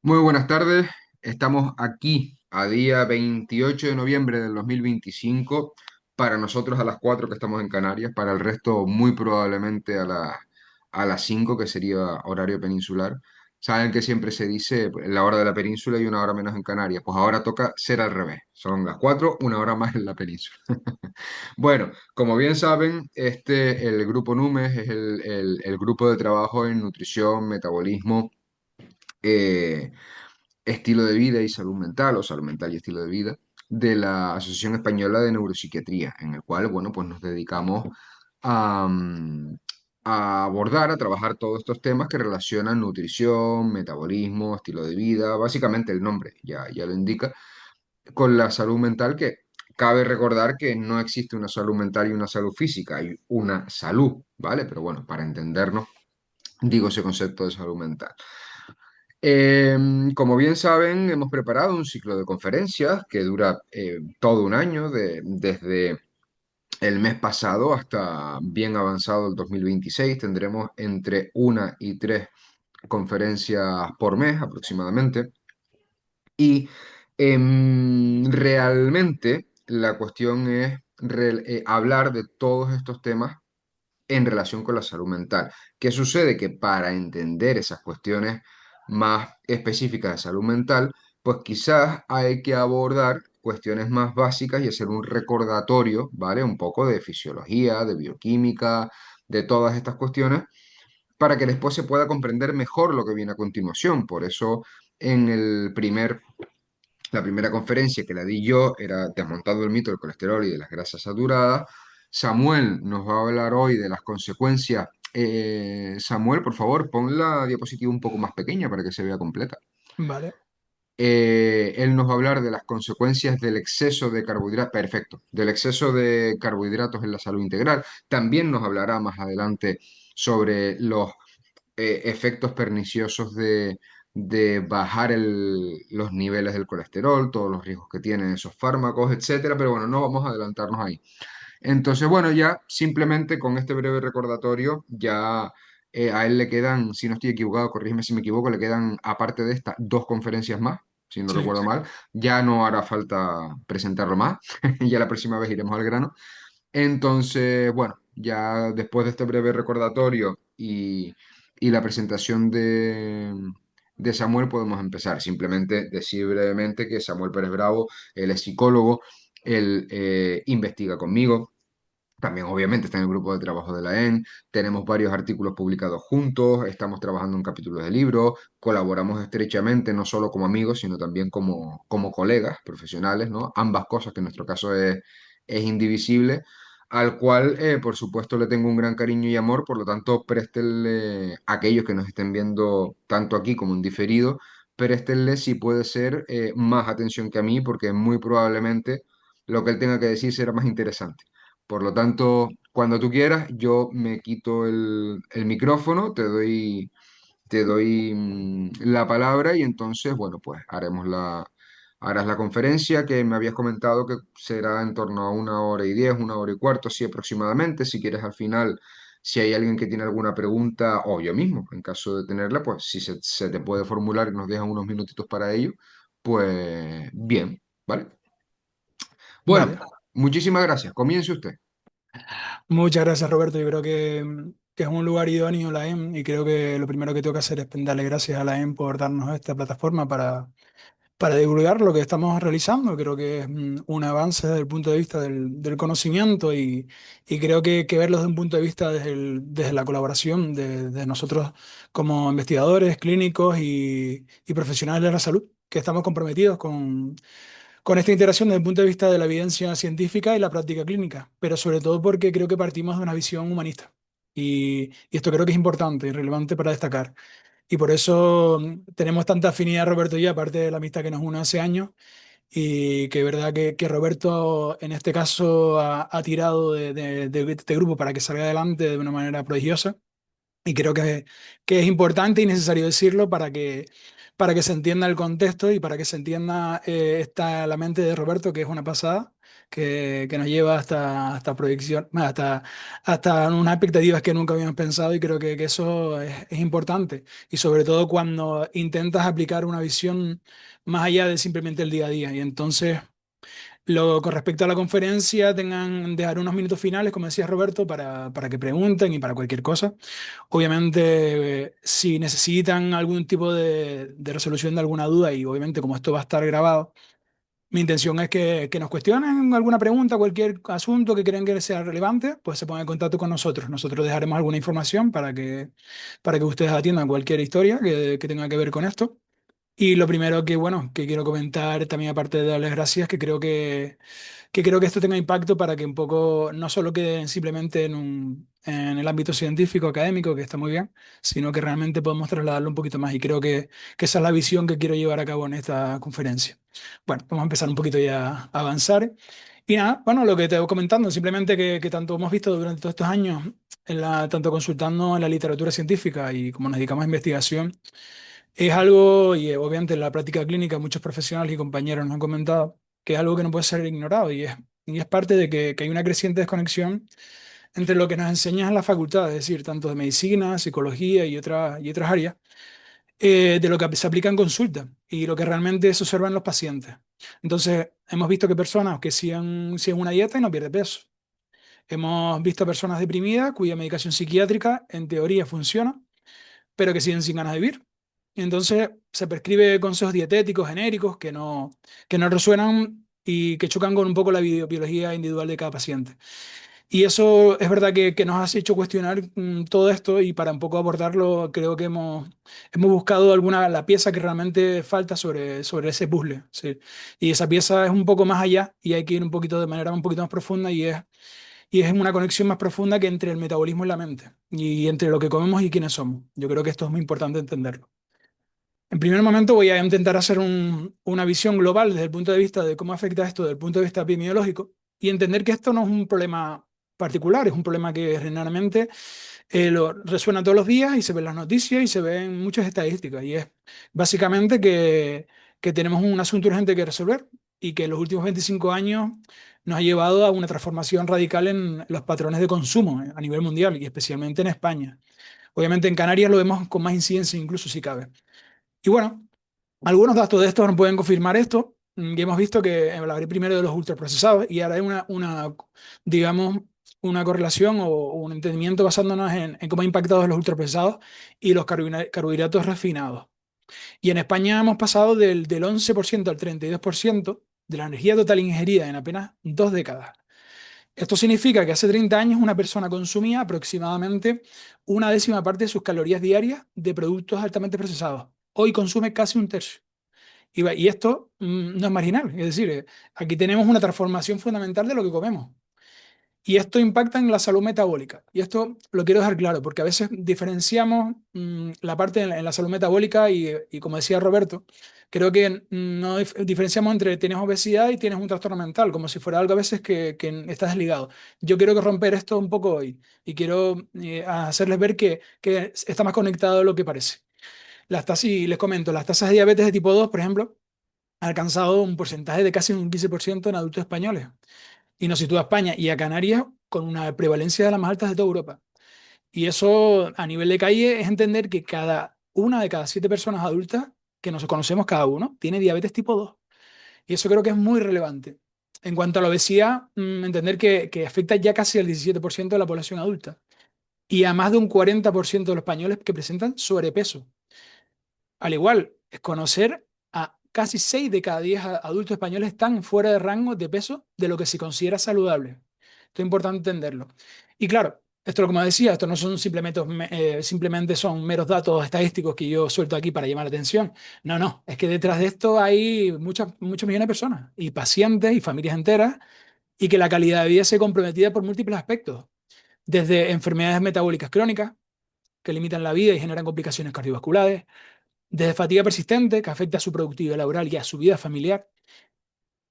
Muy buenas tardes. Estamos aquí a día 28 de noviembre del 2025. Para nosotros a las 4 que estamos en Canarias, para el resto muy probablemente a las 5 que sería horario peninsular. Saben que siempre se dice pues, la hora de la península y una hora menos en Canarias. Pues ahora toca ser al revés. Son las 4, una hora más en la península. Bueno, como bien saben, el grupo NUMES es el grupo de trabajo en nutrición, metabolismo, eh, estilo de vida y salud mental, o salud mental y estilo de vida, de la Asociación Española de Neuropsiquiatría, en el cual, bueno, pues nos dedicamos a, a abordar, a trabajar todos estos temas que relacionan nutrición, metabolismo, estilo de vida, básicamente el nombre ya lo indica, con la salud mental que cabe recordar que no existe una salud mental y una salud física, hay una salud, ¿vale? Pero bueno, para entendernos, digo ese concepto de salud mental. Como bien saben, hemos preparado un ciclo de conferencias que dura todo un año, desde el mes pasado hasta bien avanzado el 2026. Tendremos entre una y tres conferencias por mes aproximadamente. Y realmente la cuestión es hablar de todos estos temas en relación con la salud mental. ¿Qué sucede? Que para entender esas cuestiones más específicas de salud mental, pues quizás hay que abordar cuestiones más básicas y hacer un recordatorio, ¿vale? Un poco de fisiología, de bioquímica, de todas estas cuestiones, para que después se pueda comprender mejor lo que viene a continuación. Por eso, en la primera conferencia que la di yo era Desmontando el mito del colesterol y de las grasas saturadas. Samuel nos va a hablar hoy de las consecuencias. Samuel, por favor, pon la diapositiva un poco más pequeña para que se vea completa. Vale, Él nos va a hablar de las consecuencias del exceso de carbohidratos, perfecto, del exceso de carbohidratos en la salud integral. También nos hablará más adelante sobre los efectos perniciosos de bajar los niveles del colesterol, todos los riesgos que tienen esos fármacos, etcétera. Pero bueno, no vamos a adelantarnos ahí. Entonces, bueno, ya simplemente con este breve recordatorio, ya a él le quedan, si no estoy equivocado, corrígeme si me equivoco, le quedan, aparte de estas, dos conferencias más, si no sí. recuerdo mal. Ya no hará falta presentarlo más, ya la próxima vez iremos al grano. Entonces, bueno, ya después de este breve recordatorio y la presentación de Samuel, podemos empezar. Simplemente decir brevemente que Samuel Pérez Bravo, él es psicólogo, él investiga conmigo. También, obviamente, está en el grupo de trabajo de la EN. Tenemos varios artículos publicados juntos. Estamos trabajando en capítulos de libros. Colaboramos estrechamente, no solo como amigos, sino también como colegas profesionales, ¿no? Ambas cosas, que en nuestro caso es indivisible. Al cual, por supuesto, le tengo un gran cariño y amor. Por lo tanto, préstenle, a aquellos que nos estén viendo tanto aquí como en diferido, préstenle, si puede ser, más atención que a mí, porque muy probablemente lo que él tenga que decir será más interesante. Por lo tanto, cuando tú quieras, yo me quito el micrófono, te doy la palabra y entonces, bueno, pues harás la conferencia que me habías comentado que será en torno a una hora y 10, una hora y cuarto, así aproximadamente. Si quieres al final, si hay alguien que tiene alguna pregunta, o yo mismo, en caso de tenerla, pues si se te puede formular y nos dejan unos minutitos para ello, pues bien, ¿vale? Bueno, Vale. muchísimas gracias. Comience usted. Muchas gracias, Roberto. Yo creo que es un lugar idóneo la EM y creo que lo primero que tengo que hacer es darle gracias a la EM por darnos esta plataforma para divulgar lo que estamos realizando. Creo que es un avance desde el punto de vista del conocimiento y creo que verlo desde un punto de vista desde la colaboración de nosotros como investigadores clínicos y profesionales de la salud, que estamos comprometidos con esta integración desde el punto de vista de la evidencia científica y la práctica clínica, pero sobre todo porque creo que partimos de una visión humanista. Y esto creo que es importante y relevante para destacar. Y por eso tenemos tanta afinidad, Roberto y yo, aparte de la amistad que nos une hace años, y que es verdad que Roberto en este caso ha tirado de este grupo para que salga adelante de una manera prodigiosa. Y creo que es importante y necesario decirlo para que se entienda el contexto y para que se entienda la mente de Roberto, que es una pasada, que nos lleva hasta proyección, bueno, hasta unas expectativas que nunca habíamos pensado y creo que eso es importante. Y sobre todo cuando intentas aplicar una visión más allá de simplemente el día a día. Y entonces... con respecto a la conferencia, dejar unos minutos finales, como decía Roberto, para que pregunten y para cualquier cosa. Obviamente, si necesitan algún tipo de resolución de alguna duda, y obviamente como esto va a estar grabado, mi intención es que nos cuestionen alguna pregunta, cualquier asunto que crean que sea relevante, pues se pongan en contacto con nosotros. Nosotros dejaremos alguna información para que ustedes atiendan cualquier historia que tenga que ver con esto. Y lo primero que, bueno, que quiero comentar también, aparte de darles gracias, que creo que esto tenga impacto para que un poco no solo quede simplemente en el ámbito científico, académico, que está muy bien, sino que realmente podemos trasladarlo un poquito más. Y creo que esa es la visión que quiero llevar a cabo en esta conferencia. Bueno, vamos a empezar un poquito ya a avanzar. Y nada, bueno, lo que te voy comentando, simplemente que tanto hemos visto durante todos estos años, tanto consultando en la literatura científica y como nos dedicamos a investigación, es algo, y obviamente en la práctica clínica muchos profesionales y compañeros nos han comentado, que es algo que no puede ser ignorado y es parte de que hay una creciente desconexión entre lo que nos enseñan en la facultad, es decir, tanto de medicina, psicología y otras áreas, de lo que se aplica en consulta y lo que realmente se observa en los pacientes. Entonces, hemos visto que personas que siguen una dieta y no pierden peso. Hemos visto personas deprimidas cuya medicación psiquiátrica en teoría funciona, pero que siguen sin ganas de vivir. Y entonces se prescribe consejos dietéticos genéricos que no resuenan y que chocan con un poco la biología individual de cada paciente. Y eso es verdad que nos ha hecho cuestionar todo esto y para un poco abordarlo creo que hemos buscado la pieza que realmente falta sobre ese puzzle. ¿Sí? Y esa pieza es un poco más allá y hay que ir un poquito de manera un poquito más profunda y es una conexión más profunda que entre el metabolismo y la mente y entre lo que comemos y quiénes somos. Yo creo que esto es muy importante entenderlo. En primer momento voy a intentar hacer una visión global desde el punto de vista de cómo afecta esto desde el punto de vista epidemiológico y entender que esto no es un problema particular, es un problema que generalmente lo resuena todos los días y se ve en las noticias y se ve en muchas estadísticas. Y es básicamente que tenemos un asunto urgente que resolver y que en los últimos 25 años nos ha llevado a una transformación radical en los patrones de consumo a nivel mundial y especialmente en España. Obviamente en Canarias lo vemos con más incidencia incluso si cabe. Y bueno, algunos datos de estos nos pueden confirmar esto. Y hemos visto que hablaré primero de los ultraprocesados y ahora hay digamos, una correlación o un entendimiento basándonos en cómo ha impactado los ultraprocesados y los carbohidratos refinados. Y en España hemos pasado del 11% al 32% de la energía total ingerida en apenas 2 décadas. Esto significa que hace 30 años una persona consumía aproximadamente una décima parte de sus calorías diarias de productos altamente procesados. Hoy consume casi un tercio. Y esto no es marginal, es decir, aquí tenemos una transformación fundamental de lo que comemos. Y esto impacta en la salud metabólica. Y esto lo quiero dejar claro, porque a veces diferenciamos la parte en la salud metabólica y como decía Roberto, creo que no diferenciamos entre tienes obesidad y tienes un trastorno mental, como si fuera algo a veces que está desligado. Yo quiero que romper esto un poco hoy y quiero hacerles ver que está más conectado de lo que parece. Y les comento, las tasas de diabetes de tipo 2, por ejemplo, han alcanzado un porcentaje de casi un 15% en adultos españoles. Y nos sitúa a España y a Canarias con una prevalencia de las más altas de toda Europa. Y eso a nivel de calle es entender que cada una de cada 7 personas adultas que nos conocemos cada uno tiene diabetes tipo 2. Y eso creo que es muy relevante. En cuanto a la obesidad, entender que afecta ya casi al 17% de la población adulta y a más de un 40% de los españoles que presentan sobrepeso. Al igual, es conocer a casi 6 de cada 10 adultos españoles están fuera de rango de peso de lo que se considera saludable. Esto es importante entenderlo. Y claro, esto, como decía, esto no son simplemente son meros datos estadísticos que yo suelto aquí para llamar la atención. No, no, es que detrás de esto hay muchos millones de personas y pacientes y familias enteras y que la calidad de vida se ve comprometida por múltiples aspectos, desde enfermedades metabólicas crónicas que limitan la vida y generan complicaciones cardiovasculares, desde fatiga persistente, que afecta a su productividad laboral y a su vida familiar,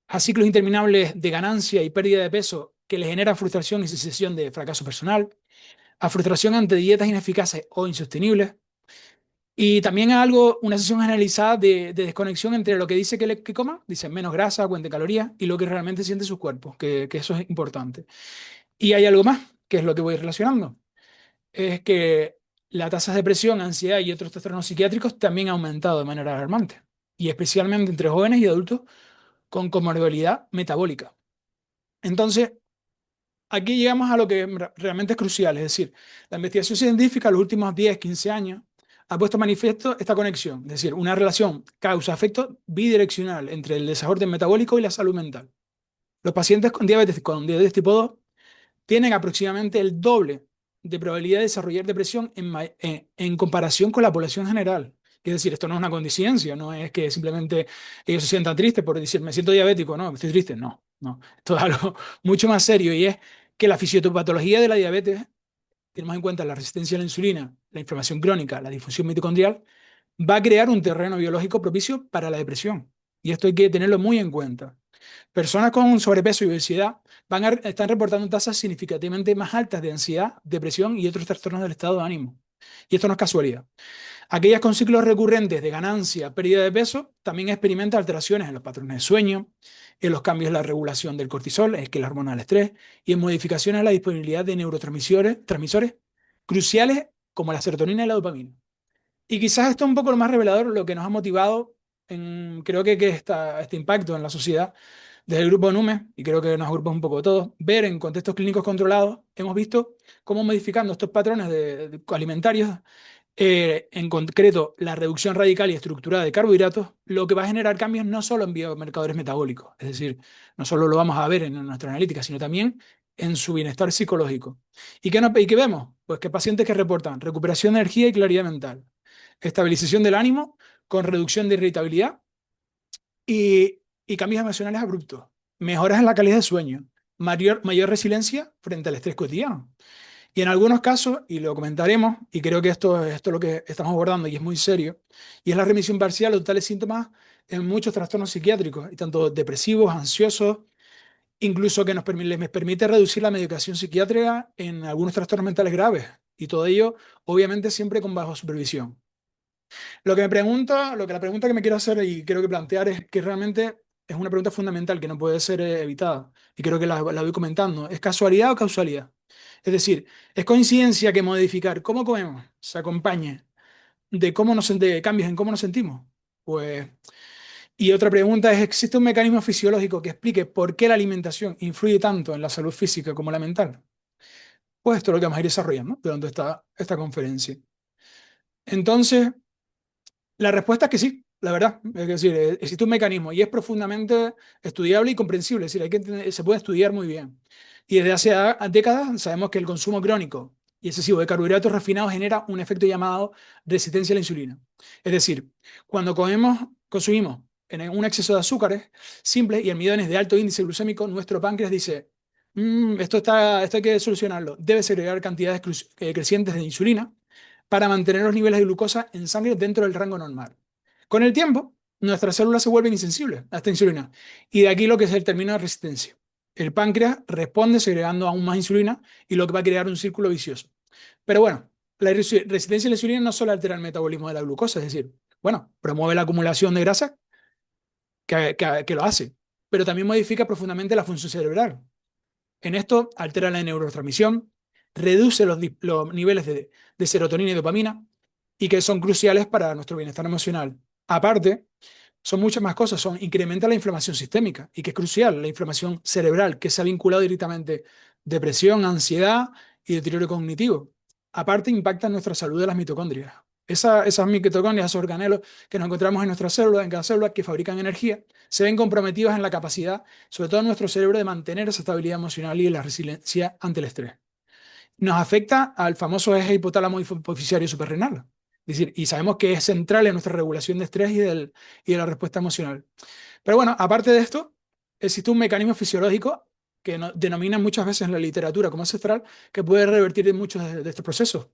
a ciclos interminables de ganancia y pérdida de peso que le generan frustración y sensación de fracaso personal, a frustración ante dietas ineficaces o insostenibles, y también a algo, una sesión generalizada de desconexión entre lo que dice que coma, dice menos grasa, cuente calorías, y lo que realmente siente su cuerpo, que eso es importante. Y hay algo más, que es lo que voy relacionando, es que las tasas de depresión, ansiedad y otros trastornos psiquiátricos también han aumentado de manera alarmante, y especialmente entre jóvenes y adultos con comorbilidad metabólica. Entonces, aquí llegamos a lo que realmente es crucial, es decir, la investigación científica en los últimos 10, 15 años ha puesto manifiesto esta conexión, es decir, una relación causa-efecto bidireccional entre el desorden metabólico y la salud mental. Los pacientes con diabetes tipo 2 tienen aproximadamente el doble de probabilidad de desarrollar depresión en comparación con la población general. Es decir, esto no es una condiscencia, no es que simplemente ellos se sientan tristes por decir, me siento diabético, no, estoy triste, no, no. Esto es algo mucho más serio y es que la fisiopatología de la diabetes, tenemos en cuenta la resistencia a la insulina, la inflamación crónica, la disfunción mitocondrial, va a crear un terreno biológico propicio para la depresión. Y esto hay que tenerlo muy en cuenta. Personas con sobrepeso y obesidad están reportando tasas significativamente más altas de ansiedad, depresión y otros trastornos del estado de ánimo. Y esto no es casualidad. Aquellas con ciclos recurrentes de ganancia, pérdida de peso, también experimentan alteraciones en los patrones de sueño, en los cambios en la regulación del cortisol, es que la hormona del estrés, y en modificaciones en la disponibilidad de transmisores cruciales como la serotonina y la dopamina. Y quizás esto es un poco lo más revelador, lo que nos ha motivado creo que este impacto en la sociedad desde el grupo NUME, y creo que nos agrupa un poco todos, ver en contextos clínicos controlados, hemos visto cómo modificando estos patrones alimentarios, en concreto la reducción radical y estructurada de carbohidratos, lo que va a generar cambios no solo en biomarcadores metabólicos, es decir, no solo lo vamos a ver en nuestra analítica, sino también en su bienestar psicológico. ¿Y qué vemos? Pues que pacientes que reportan recuperación de energía y claridad mental, estabilización del ánimo con reducción de irritabilidad y cambios emocionales abruptos, mejoras en la calidad de sueño, mayor resiliencia frente al estrés cotidiano. Y en algunos casos, y lo comentaremos, y creo que esto es lo que estamos abordando y es muy serio, y es la remisión parcial de tales síntomas en muchos trastornos psiquiátricos, y tanto depresivos, ansiosos, incluso que les permite reducir la medicación psiquiátrica en algunos trastornos mentales graves, y todo ello, obviamente, siempre con bajo supervisión. La pregunta que me quiero hacer y creo que plantear es que realmente es una pregunta fundamental que no puede ser evitada, y creo que la voy comentando. ¿Es casualidad o causalidad? Es decir, ¿es coincidencia que modificar cómo comemos se acompañe de cambios en cómo nos sentimos? Pues, y otra pregunta es, ¿existe un mecanismo fisiológico que explique por qué la alimentación influye tanto en la salud física como la mental? Pues esto es lo que vamos a ir desarrollando durante esta conferencia. Entonces, la respuesta es que sí, la verdad. Es decir, existe un mecanismo y es profundamente estudiable y comprensible. Es decir, se puede estudiar muy bien. Y desde hace décadas sabemos que el consumo crónico y excesivo de carbohidratos refinados genera un efecto llamado resistencia a la insulina. Es decir, cuando consumimos en un exceso de azúcares simples y almidones de alto índice glucémico, nuestro páncreas dice, esto hay que solucionarlo. Debe segregar cantidades crecientes de insulina para mantener los niveles de glucosa en sangre dentro del rango normal. Con el tiempo, nuestras células se vuelven insensibles a esta insulina y de aquí lo que es el término de resistencia. El páncreas responde segregando aún más insulina y lo que va a crear un círculo vicioso. Pero bueno, la resistencia a la insulina no solo altera el metabolismo de la glucosa, es decir, bueno, promueve la acumulación de grasa, que lo hace, pero también modifica profundamente la función cerebral. En esto altera la neurotransmisión, reduce los niveles de serotonina y dopamina y que son cruciales para nuestro bienestar emocional. Aparte, son muchas más cosas, incrementa la inflamación sistémica y que es crucial, la inflamación cerebral, que se ha vinculado directamente depresión, ansiedad y deterioro cognitivo. Aparte, impacta en nuestra salud de las mitocondrias. Esas mitocondrias, esos organelos que nos encontramos en nuestras células, en cada célula, que fabrican energía, se ven comprometidos en la capacidad, sobre todo en nuestro cerebro, de mantener esa estabilidad emocional y la resiliencia ante el estrés. Nos afecta al famoso eje hipotálamo hipofisario suprarrenal. Es decir, y sabemos que es central en nuestra regulación de estrés y de la respuesta emocional. Pero bueno, aparte de esto, existe un mecanismo fisiológico que denominan muchas veces en la literatura como ancestral, que puede revertir muchos de estos procesos,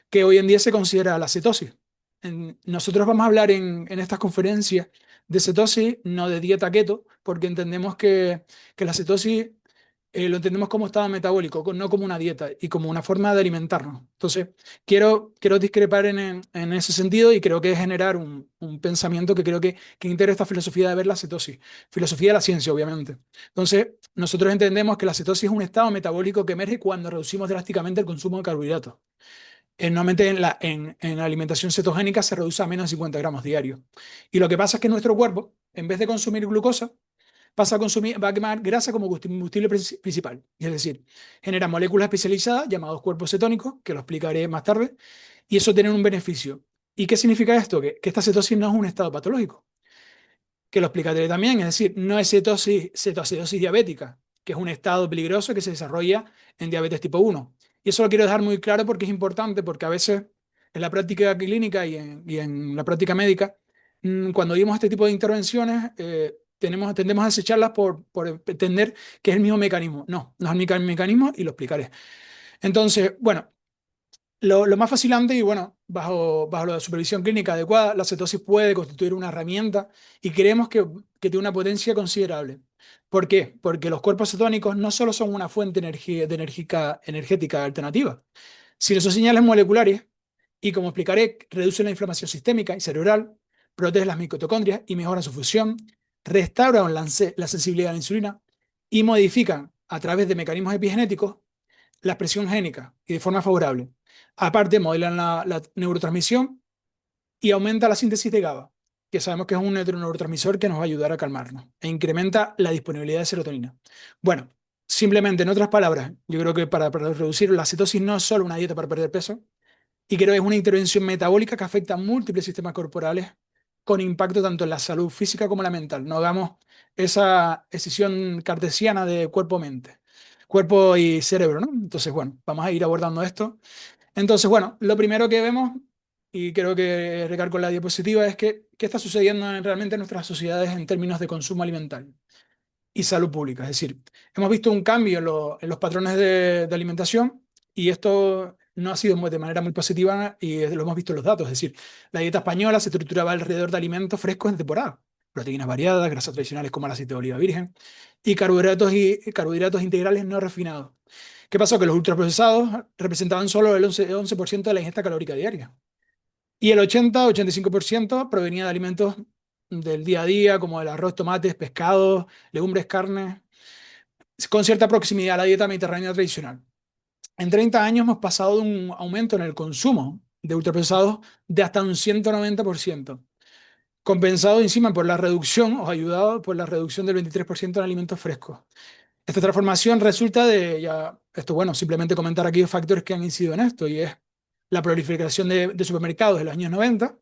que hoy en día se considera la cetosis. Nosotros vamos a hablar en estas conferencias de cetosis, no de dieta keto, porque entendemos que la cetosis lo entendemos como estado metabólico, no como una dieta y como una forma de alimentarnos. Entonces, quiero discrepar en ese sentido y creo que es generar un pensamiento que creo que integra esta filosofía de ver la cetosis, filosofía de la ciencia, obviamente. Entonces, nosotros entendemos que la cetosis es un estado metabólico que emerge cuando reducimos drásticamente el consumo de carbohidratos. Normalmente en la alimentación cetogénica se reduce a menos de 50 gramos diarios. Y lo que pasa es que nuestro cuerpo, en vez de consumir glucosa, va a quemar grasa como combustible principal. Es decir, genera moléculas especializadas llamados cuerpos cetónicos, que lo explicaré más tarde, y eso tiene un beneficio. ¿Y qué significa esto? Que esta cetosis no es un estado patológico, que lo explicaré también, es decir, no es cetoacidosis diabética, que es un estado peligroso que se desarrolla en diabetes tipo 1. Y eso lo quiero dejar muy claro porque es importante, porque a veces en la práctica clínica y en la práctica médica, cuando vimos este tipo de intervenciones, tendemos a desecharlas por entender que es el mismo mecanismo. No, no es el mismo mecanismo y lo explicaré. Entonces, bueno, lo más fascinante y bueno, bajo la supervisión clínica adecuada, la cetosis puede constituir una herramienta y creemos que tiene una potencia considerable. ¿Por qué? Porque los cuerpos cetónicos no solo son una fuente energética alternativa, sino son señales moleculares y, como explicaré, reducen la inflamación sistémica y cerebral, protegen las mitocondrias y mejoran su función, restauran la sensibilidad a la insulina y modifican a través de mecanismos epigenéticos la expresión génica y de forma favorable. Aparte, modelan la neurotransmisión y aumenta la síntesis de GABA, que sabemos que es un neurotransmisor que nos va a ayudar a calmarnos e incrementa la disponibilidad de serotonina. Bueno, simplemente en otras palabras, yo creo que para reducir la cetosis no es solo una dieta para perder peso, y creo que es una intervención metabólica que afecta a múltiples sistemas corporales con impacto tanto en la salud física como en la mental. No hagamos esa escisión cartesiana de cuerpo-mente, cuerpo y cerebro, ¿no? Entonces, bueno, vamos a ir abordando esto. Entonces, bueno, lo primero que vemos, y creo que recalco en la diapositiva, es que qué está sucediendo realmente en nuestras sociedades en términos de consumo alimentario y salud pública. Es decir, hemos visto un cambio en los patrones de alimentación y esto no ha sido de manera muy positiva y lo hemos visto en los datos. Es decir, la dieta española se estructuraba alrededor de alimentos frescos en temporada, proteínas variadas, grasas tradicionales como el aceite de oliva virgen y carbohidratos integrales no refinados. ¿Qué pasó? Que los ultraprocesados representaban solo el 11% de la ingesta calórica diaria. Y el 80-85% provenía de alimentos del día a día, como el arroz, tomates, pescados, legumbres, carnes, con cierta proximidad a la dieta mediterránea tradicional. En 30 años hemos pasado de un aumento en el consumo de ultraprocesados de hasta un 190%, compensado encima por la reducción, o ayudado por la reducción del 23% en alimentos frescos. Esta transformación resulta esto bueno, simplemente comentar aquí los factores que han incidido en esto, y es la proliferación de supermercados de los años 90,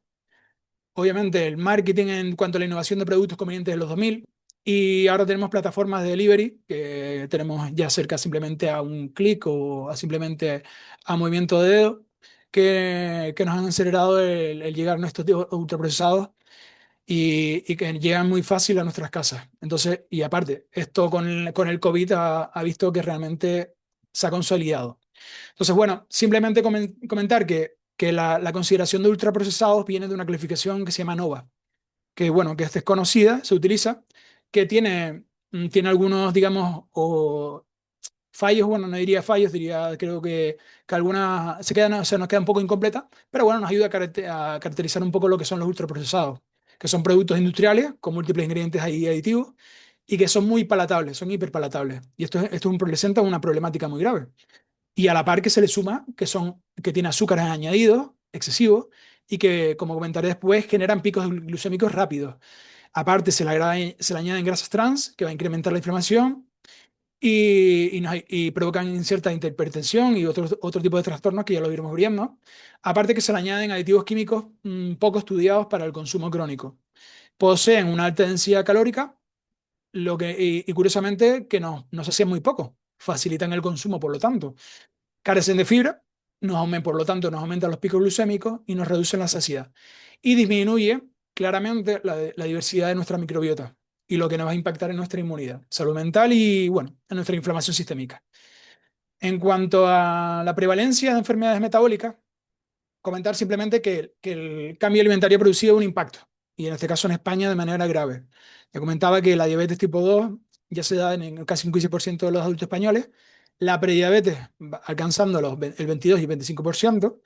obviamente el marketing en cuanto a la innovación de productos convenientes de los 2000, y ahora tenemos plataformas de delivery que tenemos ya cerca simplemente a un clic o simplemente a movimiento de dedo, que nos han acelerado el llegar a estos ultraprocesados y que llegan muy fácil a nuestras casas. Entonces, y aparte, esto con el COVID ha visto que realmente se ha consolidado. Entonces, bueno, simplemente comentar que la consideración de ultraprocesados viene de una calificación que se llama NOVA, que bueno, que es desconocida, se utiliza, que tiene algunos, digamos, o fallos, bueno, no diría fallos, diría, creo que algunas se nos queda un poco incompleta, pero bueno, nos ayuda a caracterizar un poco lo que son los ultraprocesados, que son productos industriales con múltiples ingredientes ahí aditivos y que son muy palatables, son hiperpalatables. Y esto presenta una problemática muy grave. Y a la par que se le suma que tiene azúcares añadidos excesivos y que, como comentaré después, generan picos glucémicos rápidos. Aparte, se le añaden grasas trans, que va a incrementar la inflamación y provocan cierta hipertensión y otro tipo de trastornos que ya lo iremos viendo. Aparte que se le añaden aditivos químicos poco estudiados para el consumo crónico. Poseen una alta densidad calórica, y curiosamente que nos hacían muy poco. Facilitan el consumo, por lo tanto. Carecen de fibra, por lo tanto nos aumentan los picos glucémicos y nos reducen la saciedad. Y disminuye claramente la diversidad de nuestra microbiota y lo que nos va a impactar en nuestra inmunidad, salud mental y, bueno, en nuestra inflamación sistémica. En cuanto a la prevalencia de enfermedades metabólicas, comentar simplemente que el cambio alimentario ha producido un impacto, y en este caso en España de manera grave. Ya comentaba que la diabetes tipo 2 ya se da en casi un 15% de los adultos españoles, la prediabetes alcanzando el 22 y 25%,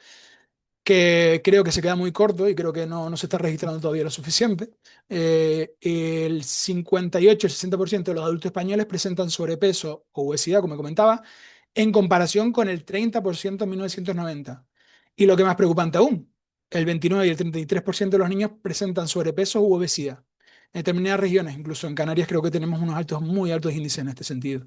que creo que se queda muy corto y creo que no se está registrando todavía lo suficiente. El 58, el 60% de los adultos españoles presentan sobrepeso o obesidad, como comentaba, en comparación con el 30% en 1990. Y lo que más preocupante aún, el 29 y el 33% de los niños presentan sobrepeso u obesidad. En determinadas regiones, incluso en Canarias, creo que tenemos unos altos, muy altos índices en este sentido.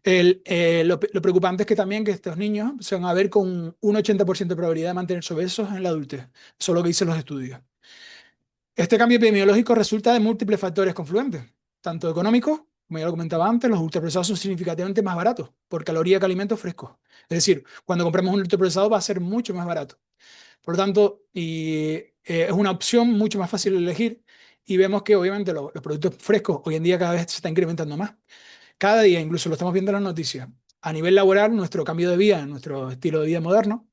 Lo preocupante es que también que estos niños se van a ver con un 80% de probabilidad de mantenerse obesos en la adultez. Eso es lo que dicen los estudios. Este cambio epidemiológico resulta de múltiples factores confluentes, tanto económicos, como ya lo comentaba antes, los ultraprocesados son significativamente más baratos por caloría que alimentos frescos. Es decir, cuando compramos un ultraprocesado va a ser mucho más barato. Por lo tanto, es una opción mucho más fácil de elegir y vemos que obviamente los productos frescos hoy en día cada vez se está incrementando más. Cada día, incluso lo estamos viendo en las noticias, a nivel laboral, nuestro cambio de vida, nuestro estilo de vida moderno,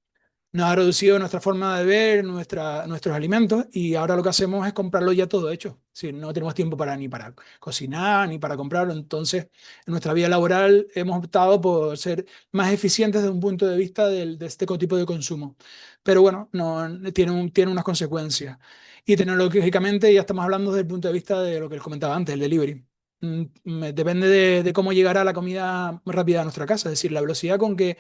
nos ha reducido nuestra forma de ver nuestros alimentos y ahora lo que hacemos es comprarlo ya todo hecho. Si no tenemos tiempo ni para cocinar ni para comprarlo, entonces en nuestra vida laboral hemos optado por ser más eficientes desde un punto de vista de este tipo de consumo. Pero bueno, no, tiene unas consecuencias. Y tecnológicamente ya estamos hablando desde el punto de vista de lo que les comentaba antes, el delivery. Depende de cómo llegará la comida más rápida a nuestra casa, es decir, la velocidad con que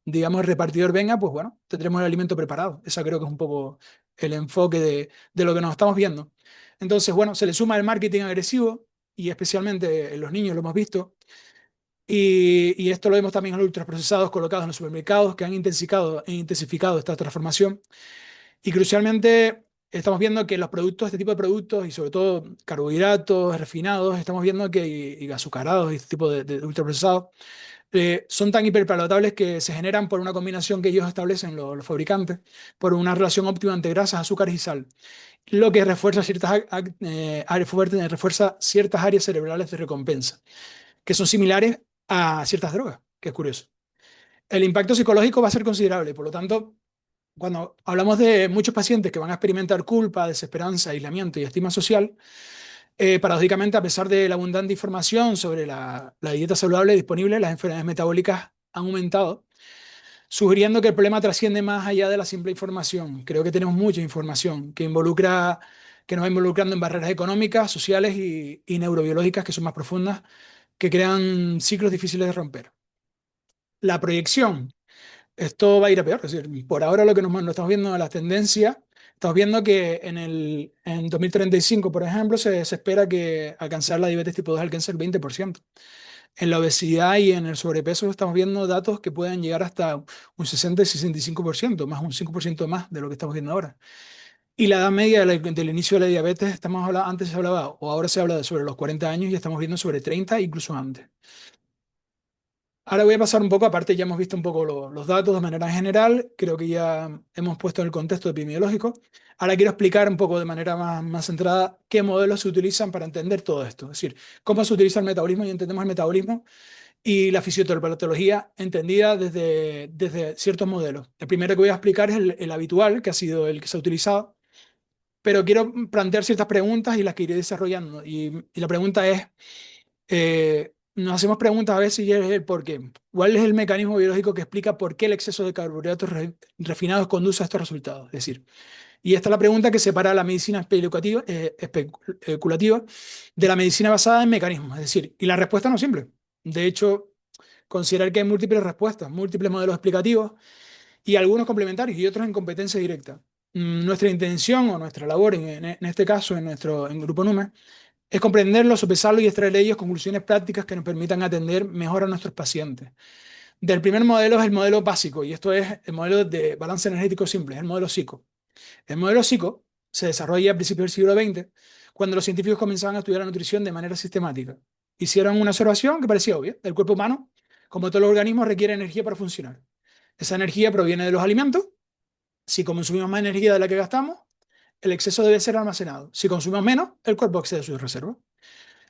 digamos, el repartidor venga, pues bueno, tendremos el alimento preparado. Ese creo que es un poco el enfoque de lo que nos estamos viendo. Entonces, bueno, se le suma el marketing agresivo y especialmente en los niños lo hemos visto. Y esto lo vemos también en los ultraprocesados colocados en los supermercados que han intensificado esta transformación. Y crucialmente, estamos viendo que los productos, este tipo de productos, y sobre todo carbohidratos refinados, estamos viendo que y azucarados y este tipo de ultraprocesados, son tan hiperpalatables que se generan por una combinación que ellos establecen, los fabricantes, por una relación óptima entre grasas, azúcares y sal, lo que refuerza ciertas áreas cerebrales de recompensa, que son similares a ciertas drogas, que es curioso. El impacto psicológico va a ser considerable, por lo tanto, cuando hablamos de muchos pacientes que van a experimentar culpa, desesperanza, aislamiento y estima social, paradójicamente, a pesar de la abundante información sobre la dieta saludable disponible, las enfermedades metabólicas han aumentado, sugiriendo que el problema trasciende más allá de la simple información. Creo que tenemos mucha información que nos va involucrando en barreras económicas, sociales y neurobiológicas que son más profundas, que crean ciclos difíciles de romper. La proyección. Esto va a ir a peor. Es decir, por ahora lo que nos estamos viendo en las tendencias, estamos viendo que en 2035, por ejemplo, se espera que alcanzar la diabetes tipo 2 alcance el 20%. En la obesidad y en el sobrepeso estamos viendo datos que pueden llegar hasta un 60 y 65%, más un 5% más de lo que estamos viendo ahora. Y la edad media del inicio de la diabetes, antes se hablaba, o ahora se habla de sobre los 40 años y estamos viendo sobre 30, incluso antes. Ahora voy a pasar un poco, aparte ya hemos visto un poco los datos de manera general, creo que ya hemos puesto en el contexto epidemiológico. Ahora quiero explicar un poco de manera más centrada qué modelos se utilizan para entender todo esto, es decir, cómo se utiliza el metabolismo y entendemos el metabolismo y la fisiopatología entendida desde ciertos modelos. El primero que voy a explicar es el habitual, que ha sido el que se ha utilizado, pero quiero plantear ciertas preguntas y las que iré desarrollando. Y la pregunta es, nos hacemos preguntas a veces y es el por qué. ¿Cuál es el mecanismo biológico que explica por qué el exceso de carbohidratos refinados conduce a estos resultados? Es decir, y esta es la pregunta que separa la medicina especulativa de la medicina basada en mecanismos. Es decir, y la respuesta no es simple. De hecho, considerar que hay múltiples respuestas, múltiples modelos explicativos y algunos complementarios y otros en competencia directa. Nuestra intención o nuestra labor en este caso, en Grupo NUME, es comprenderlo, sopesarlo y extraer de ellos conclusiones prácticas que nos permitan atender mejor a nuestros pacientes. Del primer modelo es el modelo básico, y esto es el modelo de balance energético simple, es el modelo SICO. El modelo SICO se desarrolla a principios del siglo XX, cuando los científicos comenzaban a estudiar la nutrición de manera sistemática. Hicieron una observación que parecía obvia. El cuerpo humano, como todos los organismos, requiere energía para funcionar. Esa energía proviene de los alimentos. Si consumimos más energía de la que gastamos, el exceso debe ser almacenado. Si consumimos menos, el cuerpo excede a sus reservas.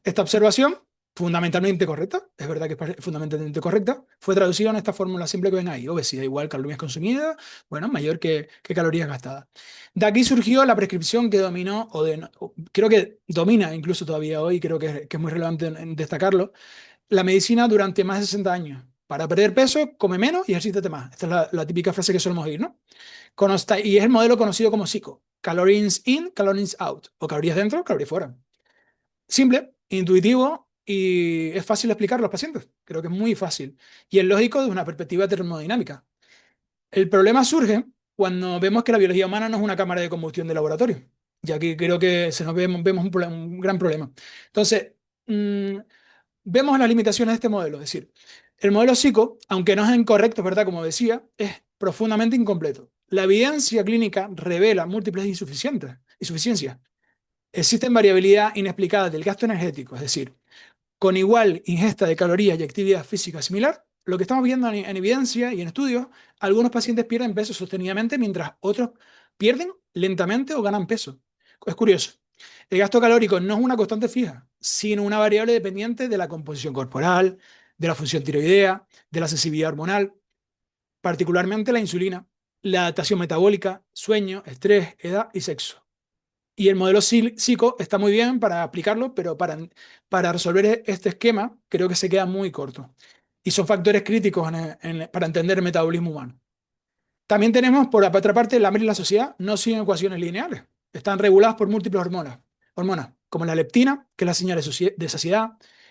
Esta observación fundamentalmente correcta, es verdad que es fundamentalmente correcta, fue traducida en esta fórmula simple que ven ahí, obesidad igual calorías consumidas, bueno, mayor que calorías gastadas. De aquí surgió la prescripción que dominó, creo que domina incluso todavía hoy, creo que es muy relevante en destacarlo, la medicina durante más de 60 años. Para perder peso, come menos y ejercítate más. Esta es la típica frase que solemos oír, ¿no? Y es el modelo conocido como SICO, Calories in, Calories out, o calorías dentro, calorías fuera. Simple, intuitivo y es fácil de explicar a los pacientes. Creo que es muy fácil. Y es lógico desde una perspectiva termodinámica. El problema surge cuando vemos que la biología humana no es una cámara de combustión de laboratorio. Y aquí creo que vemos un gran problema. Entonces, mmm, vemos las limitaciones de este modelo. Es decir, el modelo psico, aunque no es incorrecto, ¿verdad? Como decía, es profundamente incompleto. La evidencia clínica revela múltiples insuficiencias. Existen variabilidad inexplicada del gasto energético, es decir, con igual ingesta de calorías y actividad física similar, lo que estamos viendo en evidencia y en estudios, algunos pacientes pierden peso sostenidamente mientras otros pierden lentamente o ganan peso. Es curioso. El gasto calórico no es una constante fija, sino una variable dependiente de la composición corporal, de la función tiroidea, de la sensibilidad hormonal, particularmente la insulina, la adaptación metabólica, sueño, estrés, edad y sexo. Y el modelo psico está muy bien para aplicarlo, pero para resolver este esquema creo que se queda muy corto. Y son factores críticos para entender el metabolismo humano. También tenemos, por otra parte, el hambre y la saciedad no siguen ecuaciones lineales. Están reguladas por múltiples hormonas como la leptina, que es la señal de saciedad,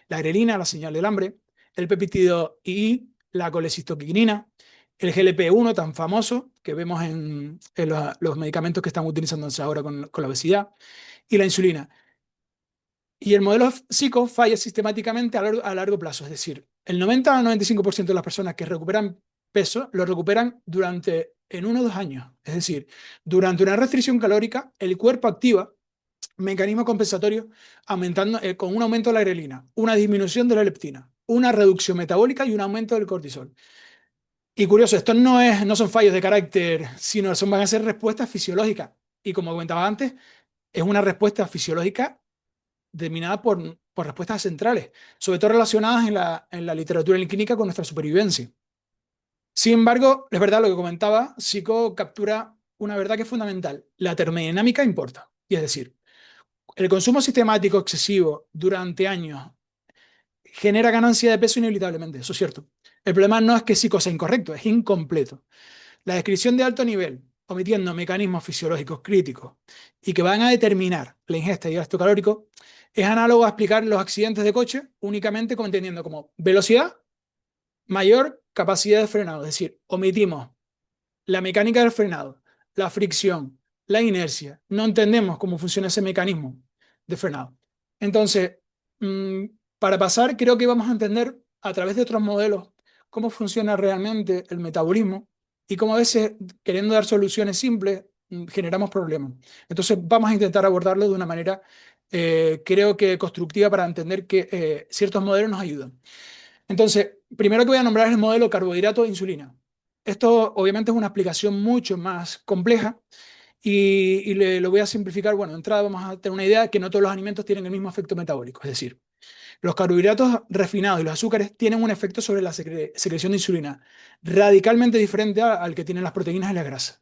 la grelina, la señal del hambre, el peptido II, la colecistoquinina, el GLP-1 tan famoso que vemos en los medicamentos que están utilizándose ahora con la obesidad, y la insulina. Y el modelo psico falla sistemáticamente a largo plazo, es decir, el 90 al 95% de las personas que recuperan peso lo recuperan en 1 o 2 años. Es decir, durante una restricción calórica, el cuerpo activa mecanismos compensatorios aumentando, con un aumento de la grelina, una disminución de la leptina, una reducción metabólica y un aumento del cortisol. Y curioso, estos no son fallos de carácter, sino van a ser respuestas fisiológicas. Y como comentaba antes, es una respuesta fisiológica determinada por respuestas centrales, sobre todo relacionadas en la literatura clínica con nuestra supervivencia. Sin embargo, es verdad lo que comentaba, Psico captura una verdad que es fundamental. La termodinámica importa. Y es decir, el consumo sistemático excesivo durante años genera ganancia de peso inevitablemente, eso es cierto. El problema no es que Psico sea incorrecto, es incompleto. La descripción de alto nivel, omitiendo mecanismos fisiológicos críticos y que van a determinar la ingesta y gasto calórico, es análogo a explicar los accidentes de coche únicamente entendiendo como velocidad mayor capacidad de frenado. Es decir, omitimos la mecánica del frenado, la fricción, la inercia. No entendemos cómo funciona ese mecanismo de frenado. Entonces, mmm, para pasar, creo que vamos a entender a través de otros modelos cómo funciona realmente el metabolismo y cómo a veces, queriendo dar soluciones simples, generamos problemas. Entonces, vamos a intentar abordarlo de una manera, creo que constructiva para entender que ciertos modelos nos ayudan. Entonces, primero que voy a nombrar es el modelo carbohidrato-insulina. Esto obviamente es una explicación mucho más compleja y lo voy a simplificar. Bueno, de entrada vamos a tener una idea de que no todos los alimentos tienen el mismo efecto metabólico. Es decir, los carbohidratos refinados y los azúcares tienen un efecto sobre la secreción de insulina radicalmente diferente al que tienen las proteínas y la grasa.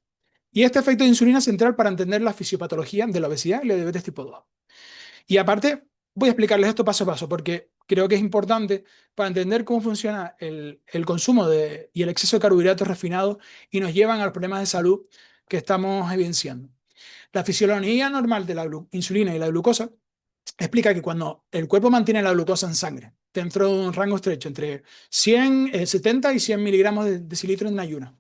Y este efecto de insulina es central para entender la fisiopatología de la obesidad y la diabetes tipo 2. Y aparte, voy a explicarles esto paso a paso, porque creo que es importante para entender cómo funciona el consumo y el exceso de carbohidratos refinados y nos llevan a los problemas de salud que estamos evidenciando. La fisiología normal de la insulina y la glucosa explica que cuando el cuerpo mantiene la glucosa en sangre dentro de un rango estrecho entre 70 y 100 miligramos de decilitro en ayuno,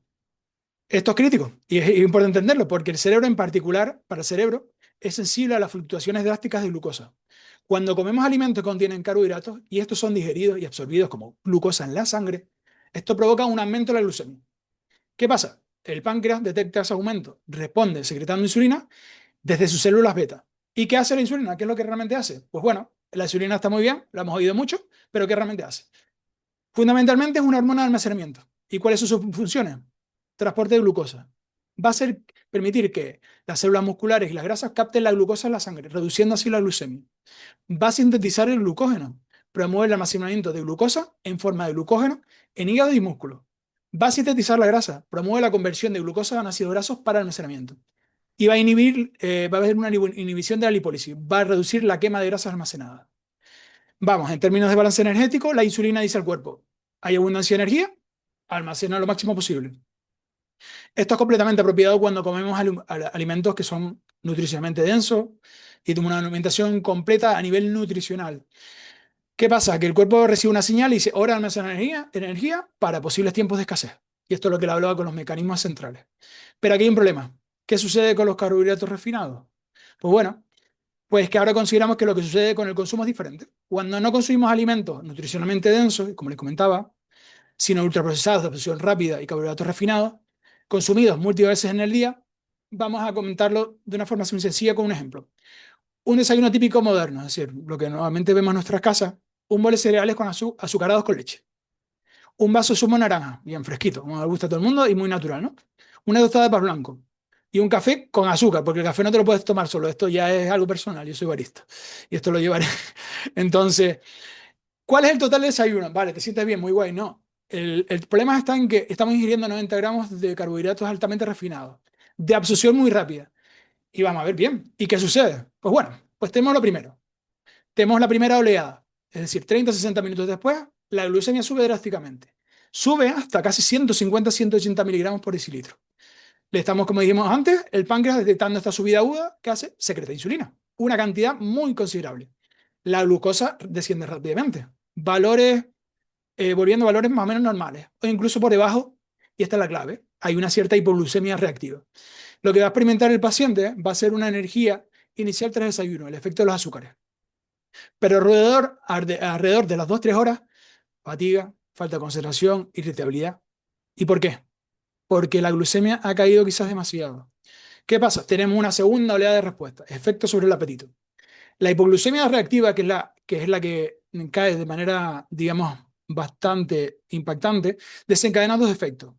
esto es crítico y es importante entenderlo porque el cerebro en particular, para el cerebro, es sensible a las fluctuaciones drásticas de glucosa. Cuando comemos alimentos que contienen carbohidratos y estos son digeridos y absorbidos como glucosa en la sangre, esto provoca un aumento de la glucemia. ¿Qué pasa? El páncreas detecta ese aumento, responde secretando insulina desde sus células beta. ¿Y qué hace la insulina? ¿Qué es lo que realmente hace? Pues bueno, la insulina está muy bien, la hemos oído mucho, pero ¿qué realmente hace? Fundamentalmente es una hormona de almacenamiento. ¿Y cuáles son sus funciones? Transporte de glucosa. Va a permitir que las células musculares y las grasas capten la glucosa en la sangre, reduciendo así la glucemia. Va a sintetizar el glucógeno promueve el almacenamiento de glucosa en forma de glucógeno en hígado y músculo. Va a sintetizar la grasa, promueve la conversión de glucosa en ácidos grasos para almacenamiento. Y va a inhibir, va a haber una inhibición de la lipólisis, va a reducir la quema de grasas almacenadas. Vamos, en términos de balance energético, la insulina dice al cuerpo, hay abundancia de energía, almacena lo máximo posible. Esto es completamente apropiado cuando comemos alimentos que son nutricionalmente densos y de una alimentación completa a nivel nutricional. ¿Qué pasa? Que el cuerpo recibe una señal y dice, hora de almacenar energía para posibles tiempos de escasez. Y esto es lo que le hablaba con los mecanismos centrales. Pero aquí hay un problema. ¿Qué sucede con los carbohidratos refinados? Pues bueno, pues que ahora consideramos que lo que sucede con el consumo es diferente. Cuando no consumimos alimentos nutricionalmente densos, como les comentaba, sino ultraprocesados de absorción rápida y carbohidratos refinados, consumidos múltiples veces en el día, vamos a comentarlo de una forma muy sencilla con un ejemplo. Un desayuno típico moderno, es decir, lo que normalmente vemos en nuestras casas, un bol de cereales con azucarados con leche, un vaso de zumo de naranja, bien fresquito, como le gusta a todo el mundo y muy natural, ¿no? Una tostada de pan blanco y un café con azúcar, porque el café no te lo puedes tomar solo, esto ya es algo personal, yo soy barista y esto lo llevaré. Entonces, ¿cuál es el total de desayuno? Vale, te sientes bien, muy guay, no. El problema está en que estamos ingiriendo 90 gramos de carbohidratos altamente refinados, de absorción muy rápida. Y vamos a ver bien. ¿Y qué sucede? Pues bueno, pues tenemos lo primero. Tenemos la primera oleada. Es decir, 30-60 minutos después, la glucemia sube drásticamente. Sube hasta casi 150-180 miligramos por decilitro. Le estamos, como dijimos antes, el páncreas detectando esta subida aguda, ¿qué hace? Secreta insulina. Una cantidad muy considerable. La glucosa desciende rápidamente. Valores, volviendo a valores más o menos normales, o incluso por debajo, y esta es la clave. Hay una cierta hipoglucemia reactiva. Lo que va a experimentar el paciente va a ser una energía inicial tras desayuno, el efecto de los azúcares. Pero alrededor de las 2-3 horas, fatiga, falta de concentración, irritabilidad. ¿Y por qué? Porque la glucemia ha caído quizás demasiado. ¿Qué pasa? Tenemos una segunda oleada de respuesta, efecto sobre el apetito. La hipoglucemia reactiva, que es la que cae de manera, digamos, bastante impactante, desencadena dos efectos.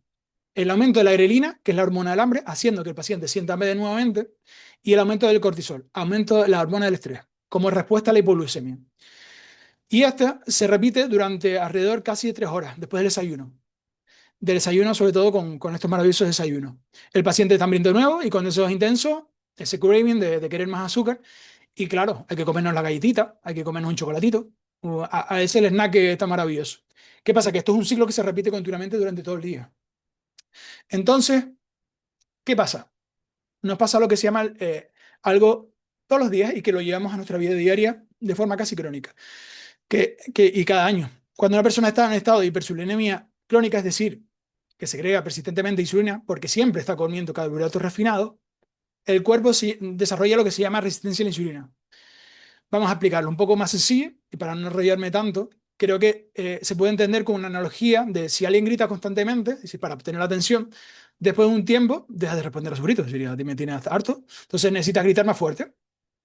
El aumento de la grelina, que es la hormona del hambre, haciendo que el paciente sienta hambre nuevamente, y el aumento del cortisol, aumento de la hormona del estrés, como respuesta a la hipoglucemia. Y esta se repite durante alrededor casi de 3 horas después del desayuno. Del desayuno, sobre todo con estos maravillosos desayunos. El paciente está hambriento de nuevo y con deseos intensos, ese craving de querer más azúcar. Y claro, hay que comernos la galletita, hay que comernos un chocolatito. A ese el snack que está maravilloso. ¿Qué pasa? Que esto es un ciclo que se repite continuamente durante todo el día. Entonces, ¿qué pasa? Nos pasa lo que se llama algo todos los días y que lo llevamos a nuestra vida diaria de forma casi crónica. Y cada año. Cuando una persona está en estado de hipersulinemia crónica, es decir, que segrega persistentemente insulina porque siempre está comiendo carbohidratos refinados, el cuerpo desarrolla lo que se llama resistencia a la insulina. Vamos a explicarlo un poco más sencillo y para no enrollarme tanto, creo que se puede entender con una analogía de si alguien grita constantemente, es decir, para obtener la atención, después de un tiempo deja de responder a sus gritos, diría, me tienes harto, entonces necesitas gritar más fuerte,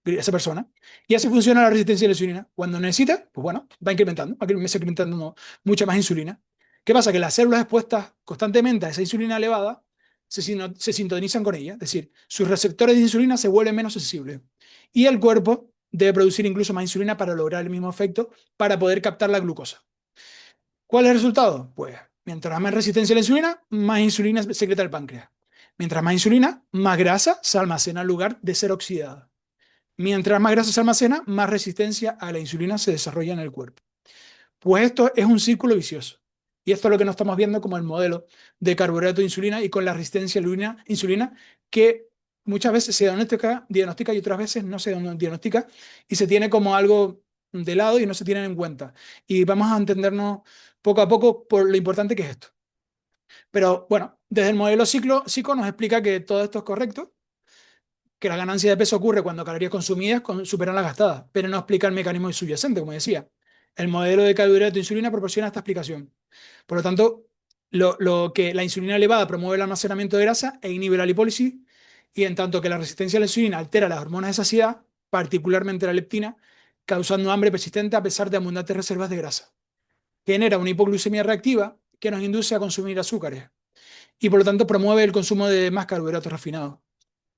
esa persona. Y así funciona la resistencia a la insulina. Cuando necesita, pues bueno, va incrementando mucha más insulina. ¿Qué pasa? Que las células expuestas constantemente a esa insulina elevada se sintonizan con ella, es decir, sus receptores de insulina se vuelven menos sensibles. Y el cuerpo debe producir incluso más insulina para lograr el mismo efecto, para poder captar la glucosa. ¿Cuál es el resultado? Pues mientras más resistencia a la insulina, más insulina secreta el páncreas. Mientras más insulina, más grasa se almacena en lugar de ser oxidada. Mientras más grasa se almacena, más resistencia a la insulina se desarrolla en el cuerpo. Pues esto es un círculo vicioso. Y esto es lo que nos estamos viendo como el modelo de carbohidrato de insulina y con la resistencia a la insulina que muchas veces se diagnostica y otras veces no se diagnostica y se tiene como algo de lado y no se tiene en cuenta. Y vamos a entendernos poco a poco por lo importante que es esto. Pero bueno, desde el modelo psico nos explica que todo esto es correcto, que la ganancia de peso ocurre cuando calorías consumidas superan las gastadas, pero no explica el mecanismo subyacente, como decía. El modelo de carbohidrato de insulina proporciona esta explicación. Por lo tanto, lo que la insulina elevada promueve el almacenamiento de grasa e inhibe la lipólisis, y en tanto que la resistencia a la insulina altera las hormonas de saciedad, particularmente la leptina, causando hambre persistente a pesar de abundantes reservas de grasa. Genera una hipoglucemia reactiva que nos induce a consumir azúcares y por lo tanto promueve el consumo de más carbohidratos refinados.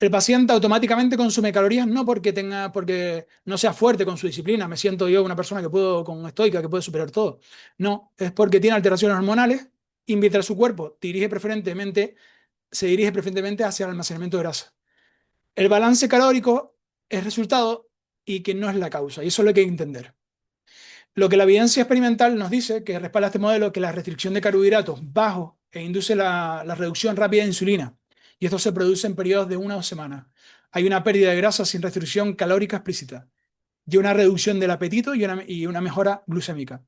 El paciente automáticamente consume calorías no porque no sea fuerte con su disciplina, me siento yo una persona que puedo, con estoica, que puede superar todo. No, es porque tiene alteraciones hormonales y mientras su cuerpo se dirige preferentemente hacia el almacenamiento de grasa. El balance calórico es resultado y que no es la causa, y eso es lo que hay que entender. Lo que la evidencia experimental nos dice, que respalda este modelo, que la restricción de carbohidratos bajo induce la reducción rápida de insulina. Y esto se produce en periodos de 1 o 2 semanas. Hay una pérdida de grasa sin restricción calórica explícita y una reducción del apetito y una mejora glucémica.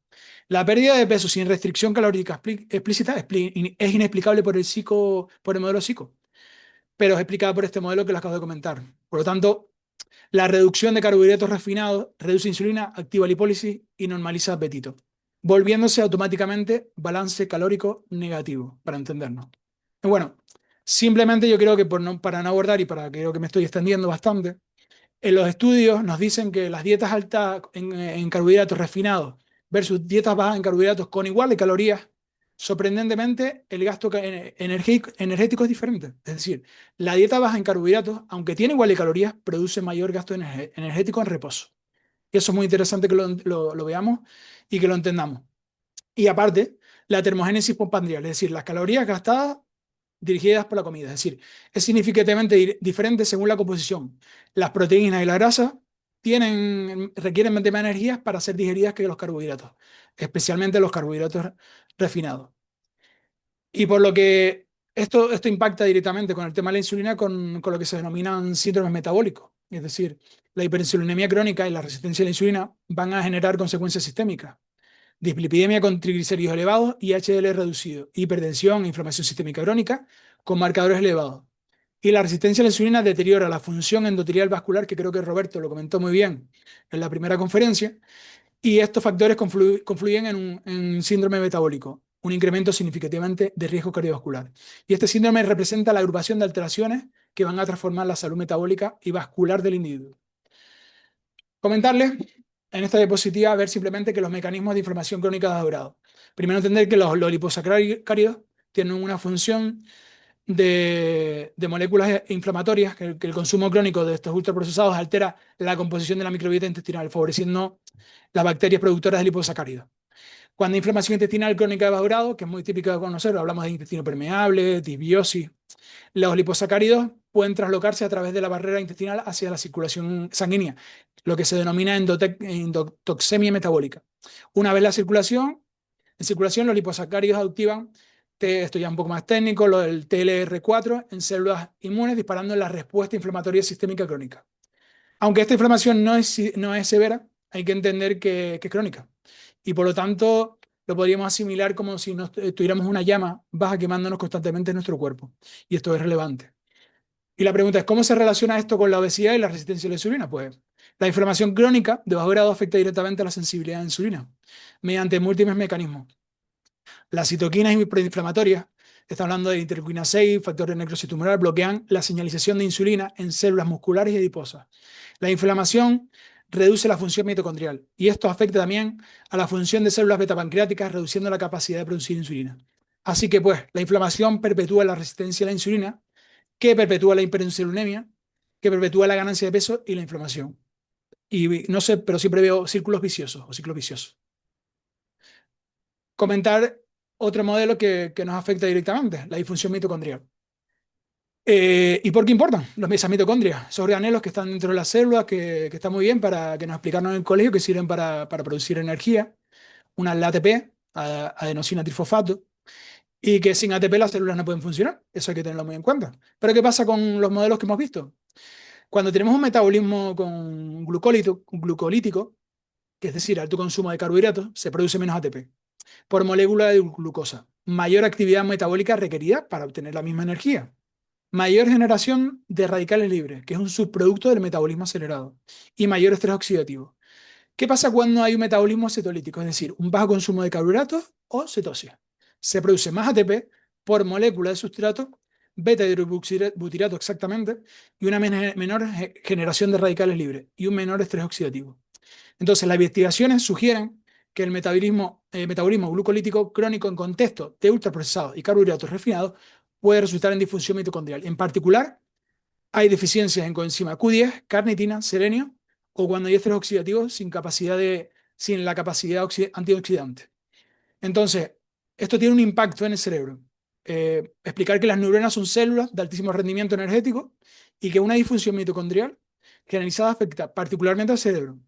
La pérdida de peso sin restricción calórica explícita es inexplicable por el modelo psico, pero es explicada por este modelo que les acabo de comentar. Por lo tanto, la reducción de carbohidratos refinados reduce insulina, activa lipólisis y normaliza apetito, volviéndose automáticamente balance calórico negativo, para entendernos. Y bueno, simplemente yo creo que para no abordar y para que creo que me estoy extendiendo bastante, en los estudios nos dicen que las dietas altas en carbohidratos refinados versus dietas bajas en carbohidratos con igual de calorías, sorprendentemente el gasto energético es diferente. Es decir, la dieta baja en carbohidratos, aunque tiene igual de calorías, produce mayor gasto energético en reposo. Y eso es muy interesante que lo veamos y que lo entendamos. Y aparte, la termogénesis postprandial, es decir, las calorías gastadas dirigidas por la comida. Es decir, es significativamente diferente según la composición. Las proteínas y la grasa requieren más energías para ser digeridas que los carbohidratos, especialmente los carbohidratos refinados. Y por lo que esto impacta directamente con el tema de la insulina, con lo que se denominan síndromes metabólicos. Es decir, la hiperinsulinemia crónica y la resistencia a la insulina van a generar consecuencias sistémicas: dislipidemia con triglicéridos elevados y HDL reducido, hipertensión e inflamación sistémica crónica con marcadores elevados. Y la resistencia a la insulina deteriora la función endotelial vascular, que creo que Roberto lo comentó muy bien en la primera conferencia, y estos factores confluyen en un síndrome metabólico, un incremento significativamente de riesgo cardiovascular. Y este síndrome representa la agrupación de alteraciones que van a transformar la salud metabólica y vascular del individuo. Comentarles en esta diapositiva, ver simplemente que los mecanismos de inflamación crónica de grado. Primero, entender que los liposacáridos tienen una función de moléculas inflamatorias, que el consumo crónico de estos ultraprocesados altera la composición de la microbiota intestinal, favoreciendo las bacterias productoras de liposacáridos. Cuando hay inflamación intestinal crónica de bajo grado, que es muy típica de conocer, hablamos de intestino permeable, disbiosis, los liposacáridos pueden traslocarse a través de la barrera intestinal hacia la circulación sanguínea, lo que se denomina endotoxemia metabólica. Una vez en circulación los liposacáridos activan, esto ya es un poco más técnico, el TLR4 en células inmunes, disparando la respuesta inflamatoria sistémica crónica. Aunque esta inflamación no es severa, hay que entender que es crónica. Y por lo tanto, lo podríamos asimilar como si tuviéramos una llama baja quemándonos constantemente en nuestro cuerpo. Y esto es relevante. Y la pregunta es, ¿cómo se relaciona esto con la obesidad y la resistencia a la insulina? Pues la inflamación crónica de bajo grado afecta directamente a la sensibilidad a la insulina mediante múltiples mecanismos. Las citoquinas proinflamatorias, está hablando de interleuquina 6, factor de necrosis tumoral, bloquean la señalización de insulina en células musculares y adiposas. La inflamación reduce la función mitocondrial y esto afecta también a la función de células betapancreáticas, reduciendo la capacidad de producir insulina. Así que, pues, la inflamación perpetúa la resistencia a la insulina, que perpetúa la hiperinsulinemia, que perpetúa la ganancia de peso y la inflamación. Y no sé, pero siempre veo círculos viciosos o ciclos viciosos. Comentar otro modelo que nos afecta directamente, la disfunción mitocondrial. ¿Y por qué importan esas mitocondrias? Esos organelos que están dentro de las células, que están muy bien para que nos explicaron en el colegio, que sirven para producir energía. Una es la ATP, adenosina trifosfato, y que sin ATP las células no pueden funcionar. Eso hay que tenerlo muy en cuenta. Pero ¿qué pasa con los modelos que hemos visto? Cuando tenemos un metabolismo con glucolítico, que es decir, alto consumo de carbohidratos, se produce menos ATP por molécula de glucosa. Mayor actividad metabólica requerida para obtener la misma energía. Mayor generación de radicales libres, que es un subproducto del metabolismo acelerado. Y mayor estrés oxidativo. ¿Qué pasa cuando hay un metabolismo cetolítico? Es decir, un bajo consumo de carbohidratos o cetosis. Se produce más ATP por molécula de sustrato, beta-hidroxibutirato exactamente, y una menor generación de radicales libres y un menor estrés oxidativo. Entonces, las investigaciones sugieren que el metabolismo glucolítico crónico en contexto de ultraprocesados y carbohidratos refinados puede resultar en disfunción mitocondrial. En particular, Hay deficiencias en coenzima Q10, carnitina, selenio, o cuando hay estrés oxidativo sin la capacidad antioxidante. Entonces, esto tiene un impacto en el cerebro. Explicar que las neuronas son células de altísimo rendimiento energético y que una disfunción mitocondrial generalizada afecta particularmente al cerebro.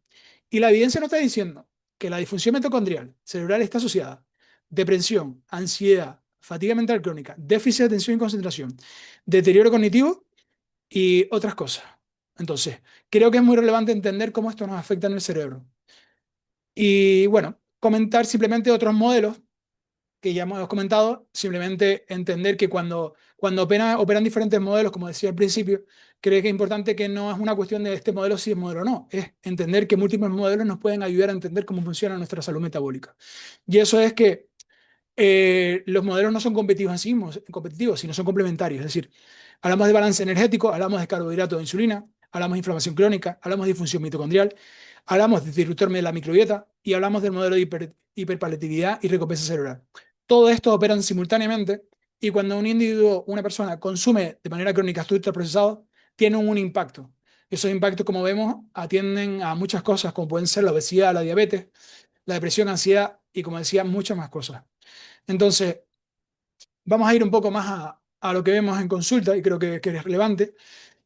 Y la evidencia nos está diciendo que la disfunción mitocondrial cerebral está asociada a depresión, ansiedad, fatiga mental crónica, déficit de atención y concentración, deterioro cognitivo y otras cosas. Entonces, creo que es muy relevante entender cómo esto nos afecta en el cerebro. Y bueno, comentar simplemente otros modelos que ya hemos comentado, simplemente entender que cuando operan diferentes modelos, como decía al principio, creo que es importante que no es una cuestión de este modelo sí es modelo o no, es entender que múltiples modelos nos pueden ayudar a entender cómo funciona nuestra salud metabólica. Y eso es que los modelos no son competitivos, sino son complementarios. Es decir, hablamos de balance energético, hablamos de carbohidratos de insulina, hablamos de inflamación crónica, hablamos de disfunción mitocondrial, hablamos de disruptor de la microbiota y hablamos del modelo de hiperpaletividad y recompensa celular. Todo esto operan simultáneamente y cuando un individuo, una persona, consume de manera crónica estos ultraprocesados, tienen un impacto. Esos impactos, como vemos, atienden a muchas cosas, como pueden ser la obesidad, la diabetes, la depresión, ansiedad y, como decía, muchas más cosas. Entonces, vamos a ir un poco más a lo que vemos en consulta y creo que es relevante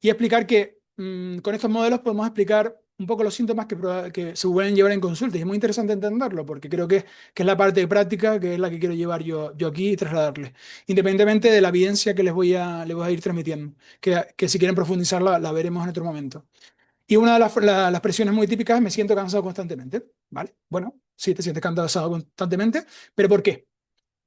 y explicar que con estos modelos podemos explicar un poco los síntomas que se pueden llevar en consulta y es muy interesante entenderlo porque creo que es la parte práctica que es la que quiero llevar yo aquí y trasladarles, independientemente de la evidencia que les voy a ir transmitiendo, que si quieren profundizarla la veremos en otro momento. Y una de las presiones muy típicas es me siento cansado constantemente, ¿vale? Bueno, sí, te sientes cansado constantemente, pero ¿por qué?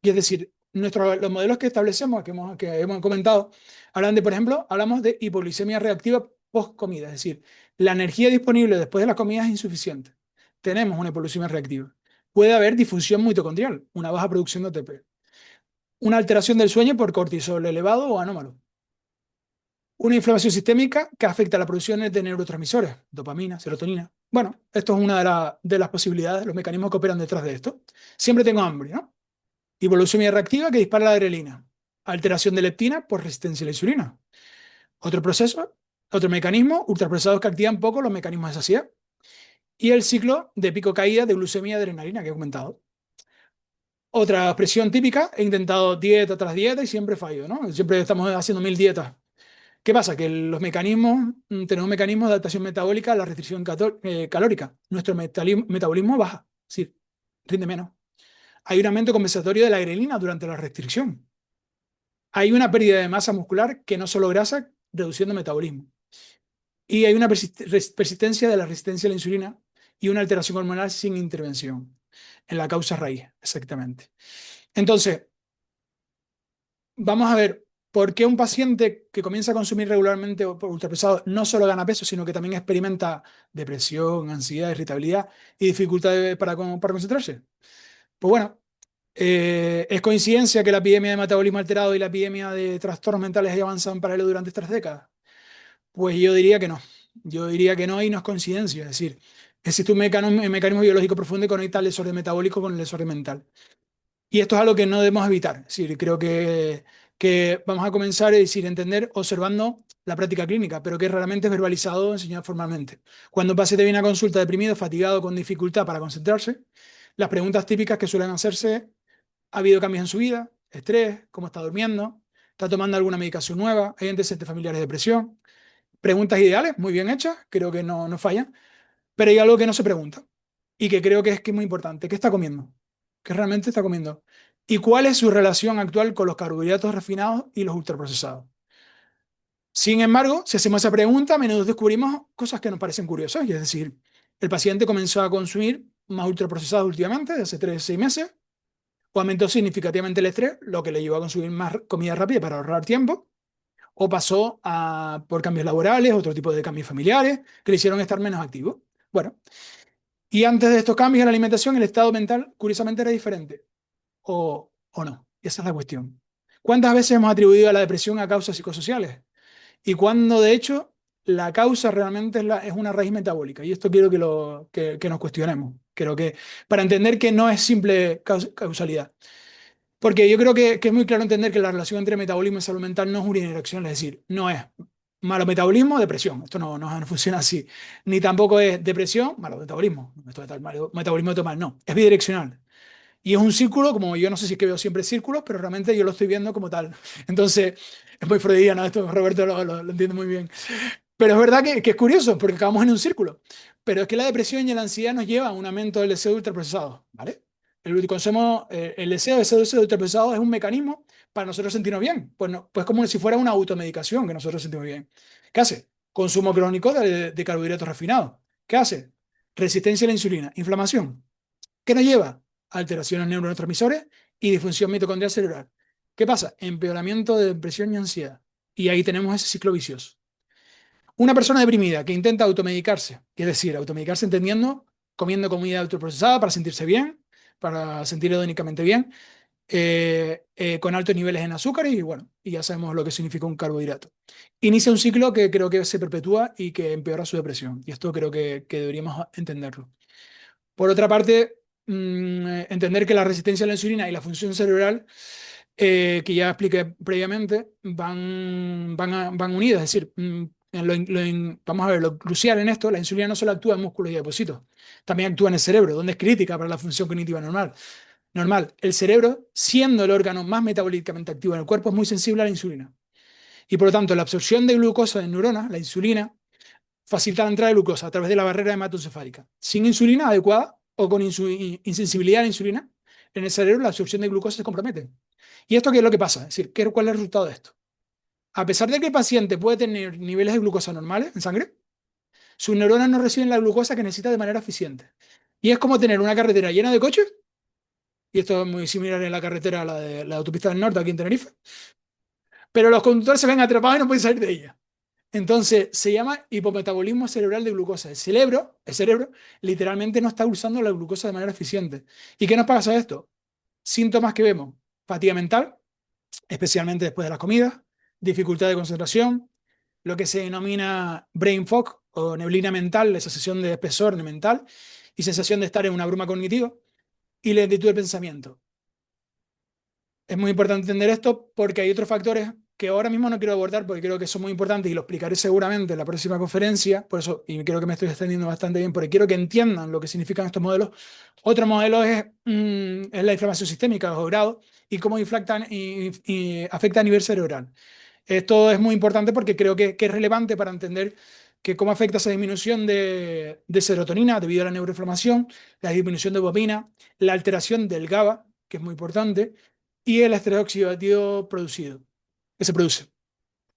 Y es decir, los modelos que establecemos, que hemos comentado, hablan de, por ejemplo, hablamos de hipoglicemia reactiva post comida, es decir, la energía disponible después de la comida es insuficiente. Tenemos una hipoglucemia reactiva. Puede haber disfunción mitocondrial, una baja producción de ATP, una alteración del sueño por cortisol elevado o anómalo, una inflamación sistémica que afecta a la producción de neurotransmisores, dopamina, serotonina. Bueno, esto es una de las posibilidades, los mecanismos que operan detrás de esto. Siempre tengo hambre, ¿no? Hipoglucemia reactiva que dispara la adrenalina. Alteración de leptina por resistencia a la insulina. Otro proceso, otro mecanismo, ultraprocesados que activan poco los mecanismos de saciedad. Y el ciclo de pico-caída de glucemia y adrenalina que he comentado. Otra expresión típica, he intentado dieta tras dieta y siempre fallo, ¿no? Siempre estamos haciendo 1000 dietas. ¿Qué pasa? Que los mecanismos, tenemos mecanismos de adaptación metabólica a la restricción calórica. Nuestro metabolismo baja, es decir, rinde menos. Hay un aumento compensatorio de la grelina durante la restricción. Hay una pérdida de masa muscular que no solo grasa, reduciendo metabolismo. Y hay una persistencia de la resistencia a la insulina y una alteración hormonal sin intervención en la causa raíz, exactamente. Entonces, vamos a ver por qué un paciente que comienza a consumir regularmente ultraprocesados no solo gana peso, sino que también experimenta depresión, ansiedad, irritabilidad y dificultades para concentrarse. Pues bueno, ¿es coincidencia que la epidemia de metabolismo alterado y la epidemia de trastornos mentales haya avanzado en paralelo durante estas décadas? Pues yo diría que no. Yo diría que no y no es coincidencia. Es decir, existe un mecanismo biológico profundo que conecta el desorden metabólico con el desorden mental. Y esto es algo que no debemos evitar. Es decir, creo que vamos a comenzar a decir, entender observando la práctica clínica, pero que realmente es verbalizado o enseñado formalmente. Cuando un paciente viene a consulta deprimido, fatigado, con dificultad para concentrarse, las preguntas típicas que suelen hacerse: ¿ha habido cambios en su vida? ¿Estrés? ¿Cómo está durmiendo? ¿Está tomando alguna medicación nueva? ¿Hay antecedentes familiares de depresión? Preguntas ideales, muy bien hechas, creo que no fallan, pero hay algo que no se pregunta y que creo que es muy importante. ¿Qué está comiendo? ¿Qué realmente está comiendo? ¿Y cuál es su relación actual con los carbohidratos refinados y los ultraprocesados? Sin embargo, si hacemos esa pregunta, a menudo descubrimos cosas que nos parecen curiosas, y es decir, el paciente comenzó a consumir más ultraprocesados últimamente, de hace 3 o 6 meses, o aumentó significativamente el estrés, lo que le llevó a consumir más comida rápida para ahorrar tiempo, o pasó por cambios laborales, otro tipo de cambios familiares, que le hicieron estar menos activo. Bueno, y antes de estos cambios en la alimentación, el estado mental, curiosamente, era diferente, o no. Esa es la cuestión. ¿Cuántas veces hemos atribuido a la depresión a causas psicosociales? Y cuando, de hecho, la causa realmente es una raíz metabólica. Y esto quiero que nos cuestionemos. Creo que para entender que no es simple causalidad. Porque yo creo que es muy claro entender que la relación entre metabolismo y salud mental no es unidireccional, es decir, no es malo metabolismo, depresión. Esto no funciona así. Ni tampoco es depresión, malo metabolismo. Esto es malo metabolismo de mal, no. Es bidireccional. Y es un círculo, como yo no sé si es que veo siempre círculos, pero realmente yo lo estoy viendo como tal. Entonces, es muy freudiano esto, Roberto lo entiende muy bien. Pero es verdad que es curioso, porque acabamos en un círculo. Pero es que la depresión y la ansiedad nos llevan a un aumento del deseo de ultraprocesados, ¿vale? El consumo, el deseo de ese ultraprocesado es un mecanismo para nosotros sentirnos bien. Pues, pues como si fuera una automedicación que nosotros sentimos bien. ¿Qué hace? Consumo crónico de carbohidratos refinados. ¿Qué hace? Resistencia a la insulina, inflamación. ¿Qué nos lleva? Alteraciones neurotransmisores y disfunción mitocondrial cerebral. ¿Qué pasa? Empeoramiento de depresión y ansiedad. Y ahí tenemos ese ciclo vicioso. Una persona deprimida que intenta automedicarse, es decir, automedicarse entendiendo comiendo comida autoprocesada para sentirse bien, para sentir hedónicamente bien, con altos niveles en azúcar y bueno, y ya sabemos lo que significa un carbohidrato. Inicia un ciclo que creo que se perpetúa y que empeora su depresión. Y esto creo que deberíamos entenderlo. Por otra parte, entender que la resistencia a la insulina y la función cerebral, que ya expliqué previamente, van unidas. Es decir, vamos a ver, lo crucial en esto, la insulina no solo actúa en músculos y depósitos, también actúa en el cerebro, donde es crítica para la función cognitiva normal. El cerebro, siendo el órgano más metabólicamente activo en el cuerpo, es muy sensible a la insulina. Y por lo tanto, la absorción de glucosa en neuronas, la insulina, facilita la entrada de glucosa a través de la barrera hematoencefálica. Sin insulina adecuada o con insensibilidad a la insulina, en el cerebro la absorción de glucosa se compromete. ¿Y esto qué es lo que pasa? Es decir, ¿cuál es el resultado de esto? A pesar de que el paciente puede tener niveles de glucosa normales en sangre, sus neuronas no reciben la glucosa que necesita de manera eficiente. Y es como tener una carretera llena de coches, y esto es muy similar en la carretera a la de la autopista del norte aquí en Tenerife, pero los conductores se ven atrapados y no pueden salir de ella. Entonces, se llama hipometabolismo cerebral de glucosa. El cerebro literalmente no está usando la glucosa de manera eficiente. ¿Y qué nos pasa a esto? Síntomas que vemos: fatiga mental, especialmente después de las comidas, dificultad de concentración, lo que se denomina brain fog o neblina mental, esa sensación de espesor mental y sensación de estar en una bruma cognitiva, y lentitud del pensamiento. Es muy importante entender esto porque hay otros factores que ahora mismo no quiero abordar porque creo que son muy importantes y lo explicaré seguramente en la próxima conferencia, por eso, y creo que me estoy extendiendo bastante bien, porque quiero que entiendan lo que significan estos modelos. Otro modelo es la inflamación sistémica, bajo grado, y cómo y afecta a nivel cerebral. Esto es muy importante porque creo que es relevante para entender que cómo afecta esa disminución de serotonina debido a la neuroinflamación, la disminución de dopamina, la alteración del GABA, que es muy importante, y el estrés oxidativo que se produce.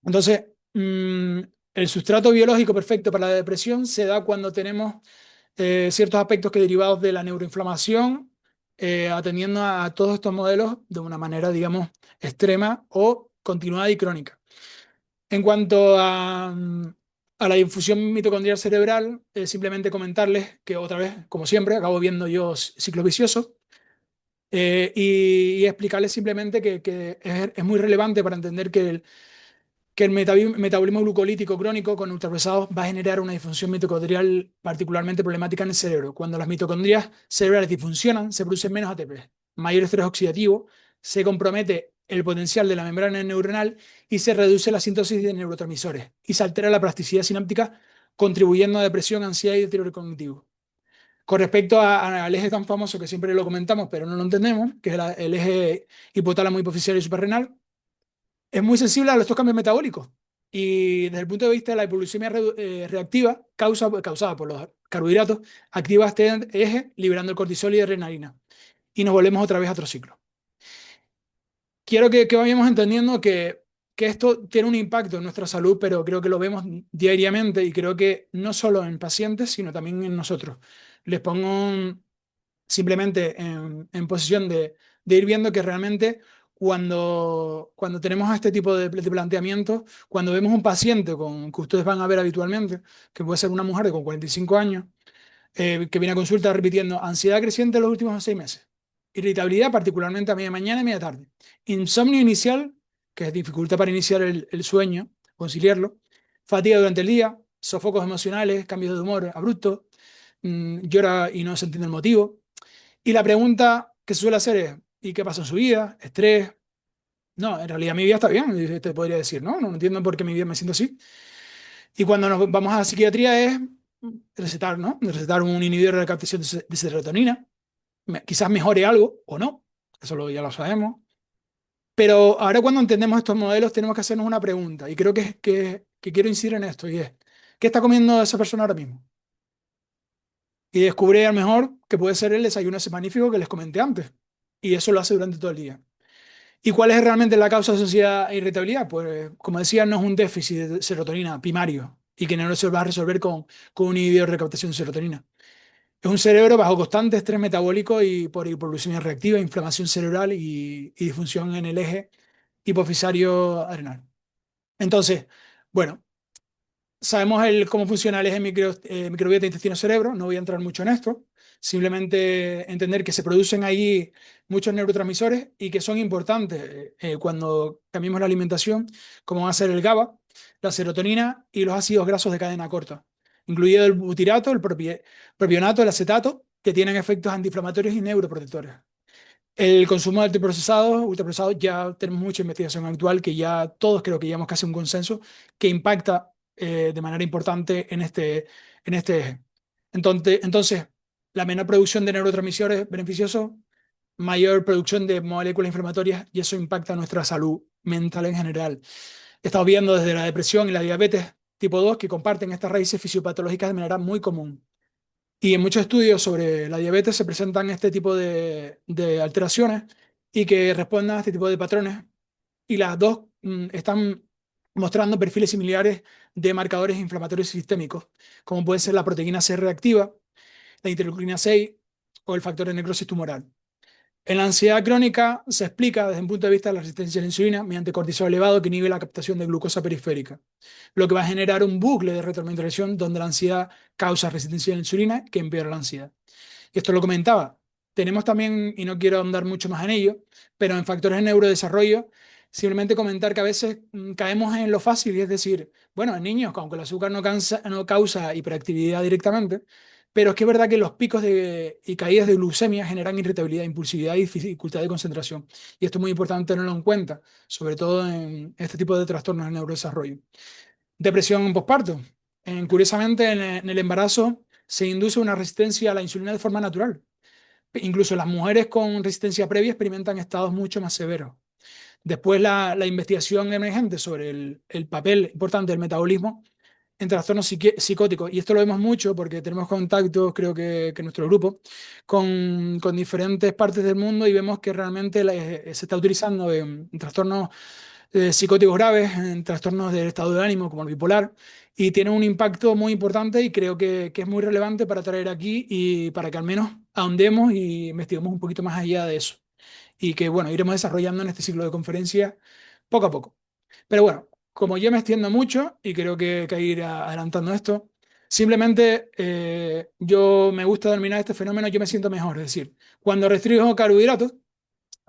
Entonces, el sustrato biológico perfecto para la depresión se da cuando tenemos ciertos aspectos que derivados de la neuroinflamación, atendiendo a todos estos modelos de una manera, digamos, extrema o continuada y crónica. En cuanto a la difusión mitocondrial cerebral, simplemente comentarles que otra vez, como siempre, acabo viendo yo ciclos viciosos. Y explicarles simplemente que es muy relevante para entender que el metabolismo glucolítico crónico con ultraprocesados va a generar una disfunción mitocondrial particularmente problemática en el cerebro. Cuando las mitocondrias cerebrales disfuncionan, se produce menos ATP, mayor estrés oxidativo, se compromete el potencial de la membrana neuronal y se reduce la síntesis de neurotransmisores y se altera la plasticidad sináptica, contribuyendo a depresión, ansiedad y deterioro cognitivo. Con respecto al eje tan famoso que siempre lo comentamos, pero no lo entendemos, que es el eje hipotálamo hipoficiario y suprarrenal, es muy sensible a estos cambios metabólicos. Y desde el punto de vista de la hipoglucemia reactiva, causada por los carbohidratos, activa este eje liberando el cortisol y adrenalina. Y nos volvemos otra vez a otro ciclo. Quiero que vayamos entendiendo que esto tiene un impacto en nuestra salud, pero creo que lo vemos diariamente y creo que no solo en pacientes, sino también en nosotros. Les pongo simplemente en posición de ir viendo que realmente cuando tenemos este tipo de planteamientos, cuando vemos un paciente que ustedes van a ver habitualmente, que puede ser una mujer de con 45 años, que viene a consulta repitiendo ansiedad creciente en los últimos 6 meses, irritabilidad particularmente a media mañana y media tarde, insomnio inicial, que es dificultad para iniciar el sueño, conciliarlo, fatiga durante el día, sofocos emocionales, cambios de humor abruptos, llora y no se entiende el motivo. Y la pregunta que se suele hacer es: ¿y qué pasa en su vida? ¿Estrés? No, en realidad mi vida está bien, te podría decir, ¿no? No entiendo por qué mi vida me siento así. Y cuando nos vamos a la psiquiatría es recetar, ¿no? Recetar un inhibidor de la captación de serotonina. Quizás mejore algo o no, ya lo sabemos. Pero ahora cuando entendemos estos modelos tenemos que hacernos una pregunta y creo que quiero incidir en esto y es, ¿qué está comiendo esa persona ahora mismo? Y descubre a lo mejor que puede ser el desayuno ese magnífico que les comenté antes. Y eso lo hace durante todo el día. ¿Y cuál es realmente la causa asociada a irritabilidad? Pues, como decía, no es un déficit de serotonina primario y que no se va a resolver con un inhibidor de captación de serotonina. Es un cerebro bajo constante estrés metabólico y por hipoglucemia reactiva, inflamación cerebral y disfunción en el eje hipofisario adrenal. Entonces, bueno, sabemos cómo funciona el eje microbiota intestino-cerebro, no voy a entrar mucho en esto, simplemente entender que se producen ahí muchos neurotransmisores y que son importantes cuando cambiamos la alimentación, como va a ser el GABA, la serotonina y los ácidos grasos de cadena corta, incluido el butirato, el propionato, el acetato, que tienen efectos antiinflamatorios y neuroprotectores. El consumo de ultraprocesados, ya tenemos mucha investigación actual que ya todos creo que llevamos casi un consenso que impacta de manera importante en este eje. Entonces, la menor producción de neurotransmisores beneficiosos, mayor producción de moléculas inflamatorias y eso impacta nuestra salud mental en general. Estamos viendo desde la depresión y la diabetes tipo 2 que comparten estas raíces fisiopatológicas de manera muy común. Y en muchos estudios sobre la diabetes se presentan este tipo de alteraciones y que responden a este tipo de patrones. Y las dos están mostrando perfiles similares de marcadores inflamatorios sistémicos, como puede ser la proteína C reactiva, la interleucina 6 o el factor de necrosis tumoral. En la ansiedad crónica se explica desde un punto de vista de la resistencia a la insulina mediante cortisol elevado que inhibe la captación de glucosa periférica, lo que va a generar un bucle de retroalimentación donde la ansiedad causa resistencia a la insulina que empeora la ansiedad. Y esto lo comentaba. Tenemos también, y no quiero ahondar mucho más en ello, pero en factores de neurodesarrollo, simplemente comentar que a veces caemos en lo fácil, y es decir, bueno, en niños, aunque el azúcar no causa hiperactividad directamente, pero es que es verdad que los picos y caídas de glucemia generan irritabilidad, impulsividad y dificultad de concentración. Y esto es muy importante tenerlo en cuenta, sobre todo en este tipo de trastornos de neurodesarrollo. Depresión en posparto. Curiosamente, en el embarazo se induce una resistencia a la insulina de forma natural. Incluso las mujeres con resistencia previa experimentan estados mucho más severos. Después, la investigación emergente sobre el papel importante del metabolismo en trastornos psicóticos. Y esto lo vemos mucho porque tenemos contactos, creo que nuestro grupo, con diferentes partes del mundo y vemos que realmente se está utilizando en trastornos psicóticos graves, en trastornos del estado de ánimo como el bipolar, y tiene un impacto muy importante y creo que es muy relevante para traer aquí y para que al menos ahondemos y investiguemos un poquito más allá de eso. Y que, bueno, iremos desarrollando en este ciclo de conferencias poco a poco. Pero bueno, como yo me extiendo mucho y creo que hay que ir adelantando esto, simplemente yo me gusta denominar este fenómeno, yo me siento mejor. Es decir, cuando restringo carbohidratos,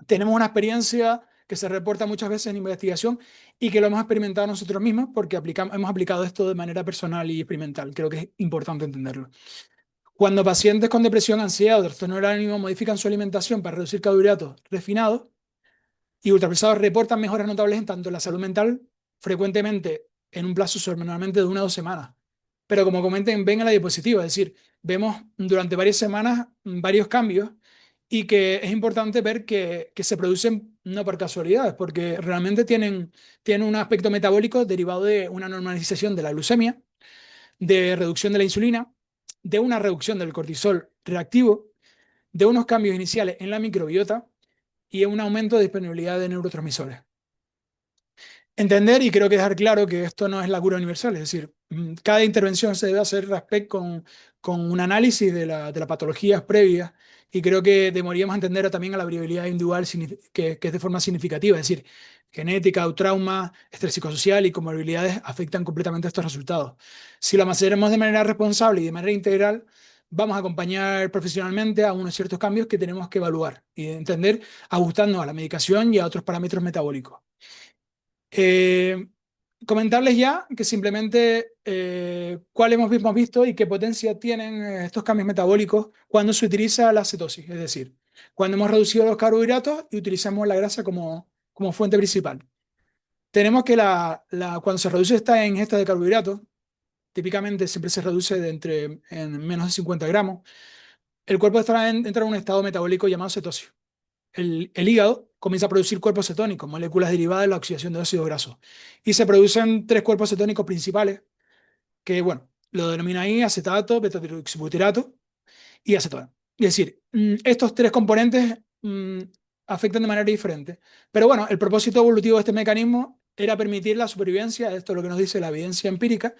tenemos una experiencia que se reporta muchas veces en investigación y que lo hemos experimentado nosotros mismos porque hemos aplicado esto de manera personal y experimental. Creo que es importante entenderlo. Cuando pacientes con depresión, ansiedad o trastorno del ánimo modifican su alimentación para reducir carbohidratos refinados y ultraprocesados, reportan mejoras notables en tanto la salud mental, frecuentemente en un plazo normalmente de 1 o 2 semanas. Pero como comenten, ven en la diapositiva, es decir, vemos durante varias semanas varios cambios y que es importante ver que se producen no por casualidad, porque realmente tienen un aspecto metabólico derivado de una normalización de la glucemia, de reducción de la insulina, de una reducción del cortisol reactivo, de unos cambios iniciales en la microbiota y un aumento de disponibilidad de neurotransmisores. Entender y creo que dejar claro que esto no es la cura universal, es decir, cada intervención se debe hacer con un análisis de las patologías previas y creo que deberíamos entender también a la variabilidad individual que es de forma significativa, es decir, genética o trauma, estrés psicosocial y comorbilidades afectan completamente estos resultados. Si lo hacemos de manera responsable y de manera integral, vamos a acompañar profesionalmente a unos ciertos cambios que tenemos que evaluar y entender ajustando a la medicación y a otros parámetros metabólicos. Eh, Comentarles ya que simplemente cuál hemos visto y qué potencia tienen estos cambios metabólicos cuando se utiliza la cetosis, es decir, cuando hemos reducido los carbohidratos y utilizamos la grasa como fuente principal. Tenemos que cuando se reduce esta ingesta de carbohidratos, típicamente siempre se reduce en menos de 50 gramos, el cuerpo entra en un estado metabólico llamado cetosis. El hígado comienza a producir cuerpos cetónicos, moléculas derivadas de la oxidación de ácidos grasos. Y se producen tres cuerpos cetónicos principales, que, bueno, lo denomina ahí acetato, beta-hidroxibutirato y acetona. Es decir, estos tres componentes afectan de manera diferente. Pero bueno, el propósito evolutivo de este mecanismo era permitir la supervivencia, esto es lo que nos dice la evidencia empírica,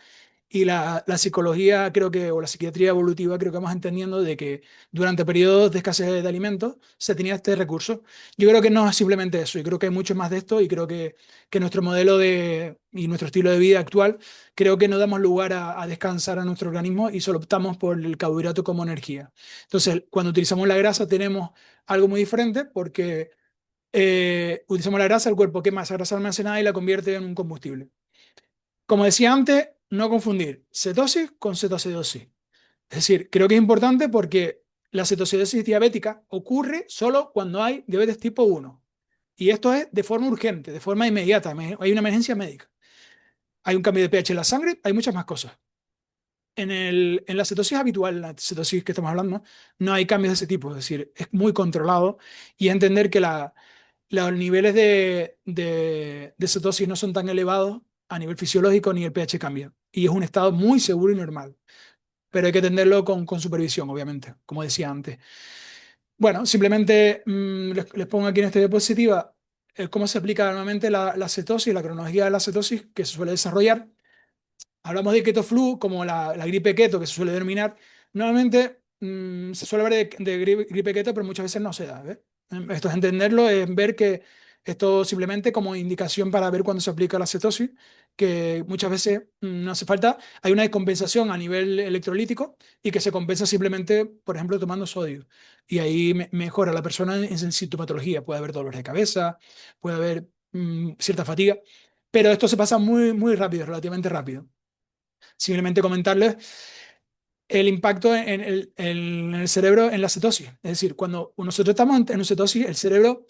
y la psicología, creo que, o la psiquiatría evolutiva, creo que vamos entendiendo de que durante periodos de escasez de alimentos se tenía este recurso. Yo creo que no es simplemente eso, y creo que hay mucho más de esto, y creo que nuestro modelo y nuestro estilo de vida actual, creo que no damos lugar a descansar a nuestro organismo y solo optamos por el carbohidrato como energía. Entonces, cuando utilizamos la grasa tenemos algo muy diferente porque utilizamos la grasa, el cuerpo quema esa grasa almacenada y la convierte en un combustible. Como decía antes, no confundir cetosis con cetoacidosis. Es decir, creo que es importante porque la cetoacidosis diabética ocurre solo cuando hay diabetes tipo 1. Y esto es de forma urgente, de forma inmediata. Hay una emergencia médica. Hay un cambio de pH en la sangre, hay muchas más cosas. En la cetosis habitual, la cetosis que estamos hablando, no hay cambios de ese tipo. Es decir, es muy controlado y entender que los niveles de cetosis no son tan elevados a nivel fisiológico ni el pH cambia. Y es un estado muy seguro y normal. Pero hay que atenderlo con supervisión, obviamente, como decía antes. Bueno, simplemente les pongo aquí en esta diapositiva cómo se aplica normalmente la cetosis, la cronología de la cetosis que se suele desarrollar. Hablamos de keto flu como la gripe keto que se suele denominar. Normalmente se suele hablar de gripe keto, pero muchas veces no se da. ¿Ves? Esto es entenderlo, es ver que esto simplemente como indicación para ver cuándo se aplica la cetosis, que muchas veces no hace falta. Hay una descompensación a nivel electrolítico y que se compensa simplemente, por ejemplo, tomando sodio. Y ahí mejora la persona en sintomatología. Puede haber dolores de cabeza, puede haber cierta fatiga, pero esto se pasa muy, muy rápido, relativamente rápido. Simplemente comentarles el impacto en el cerebro en la cetosis. Es decir, cuando nosotros estamos en cetosis, el cerebro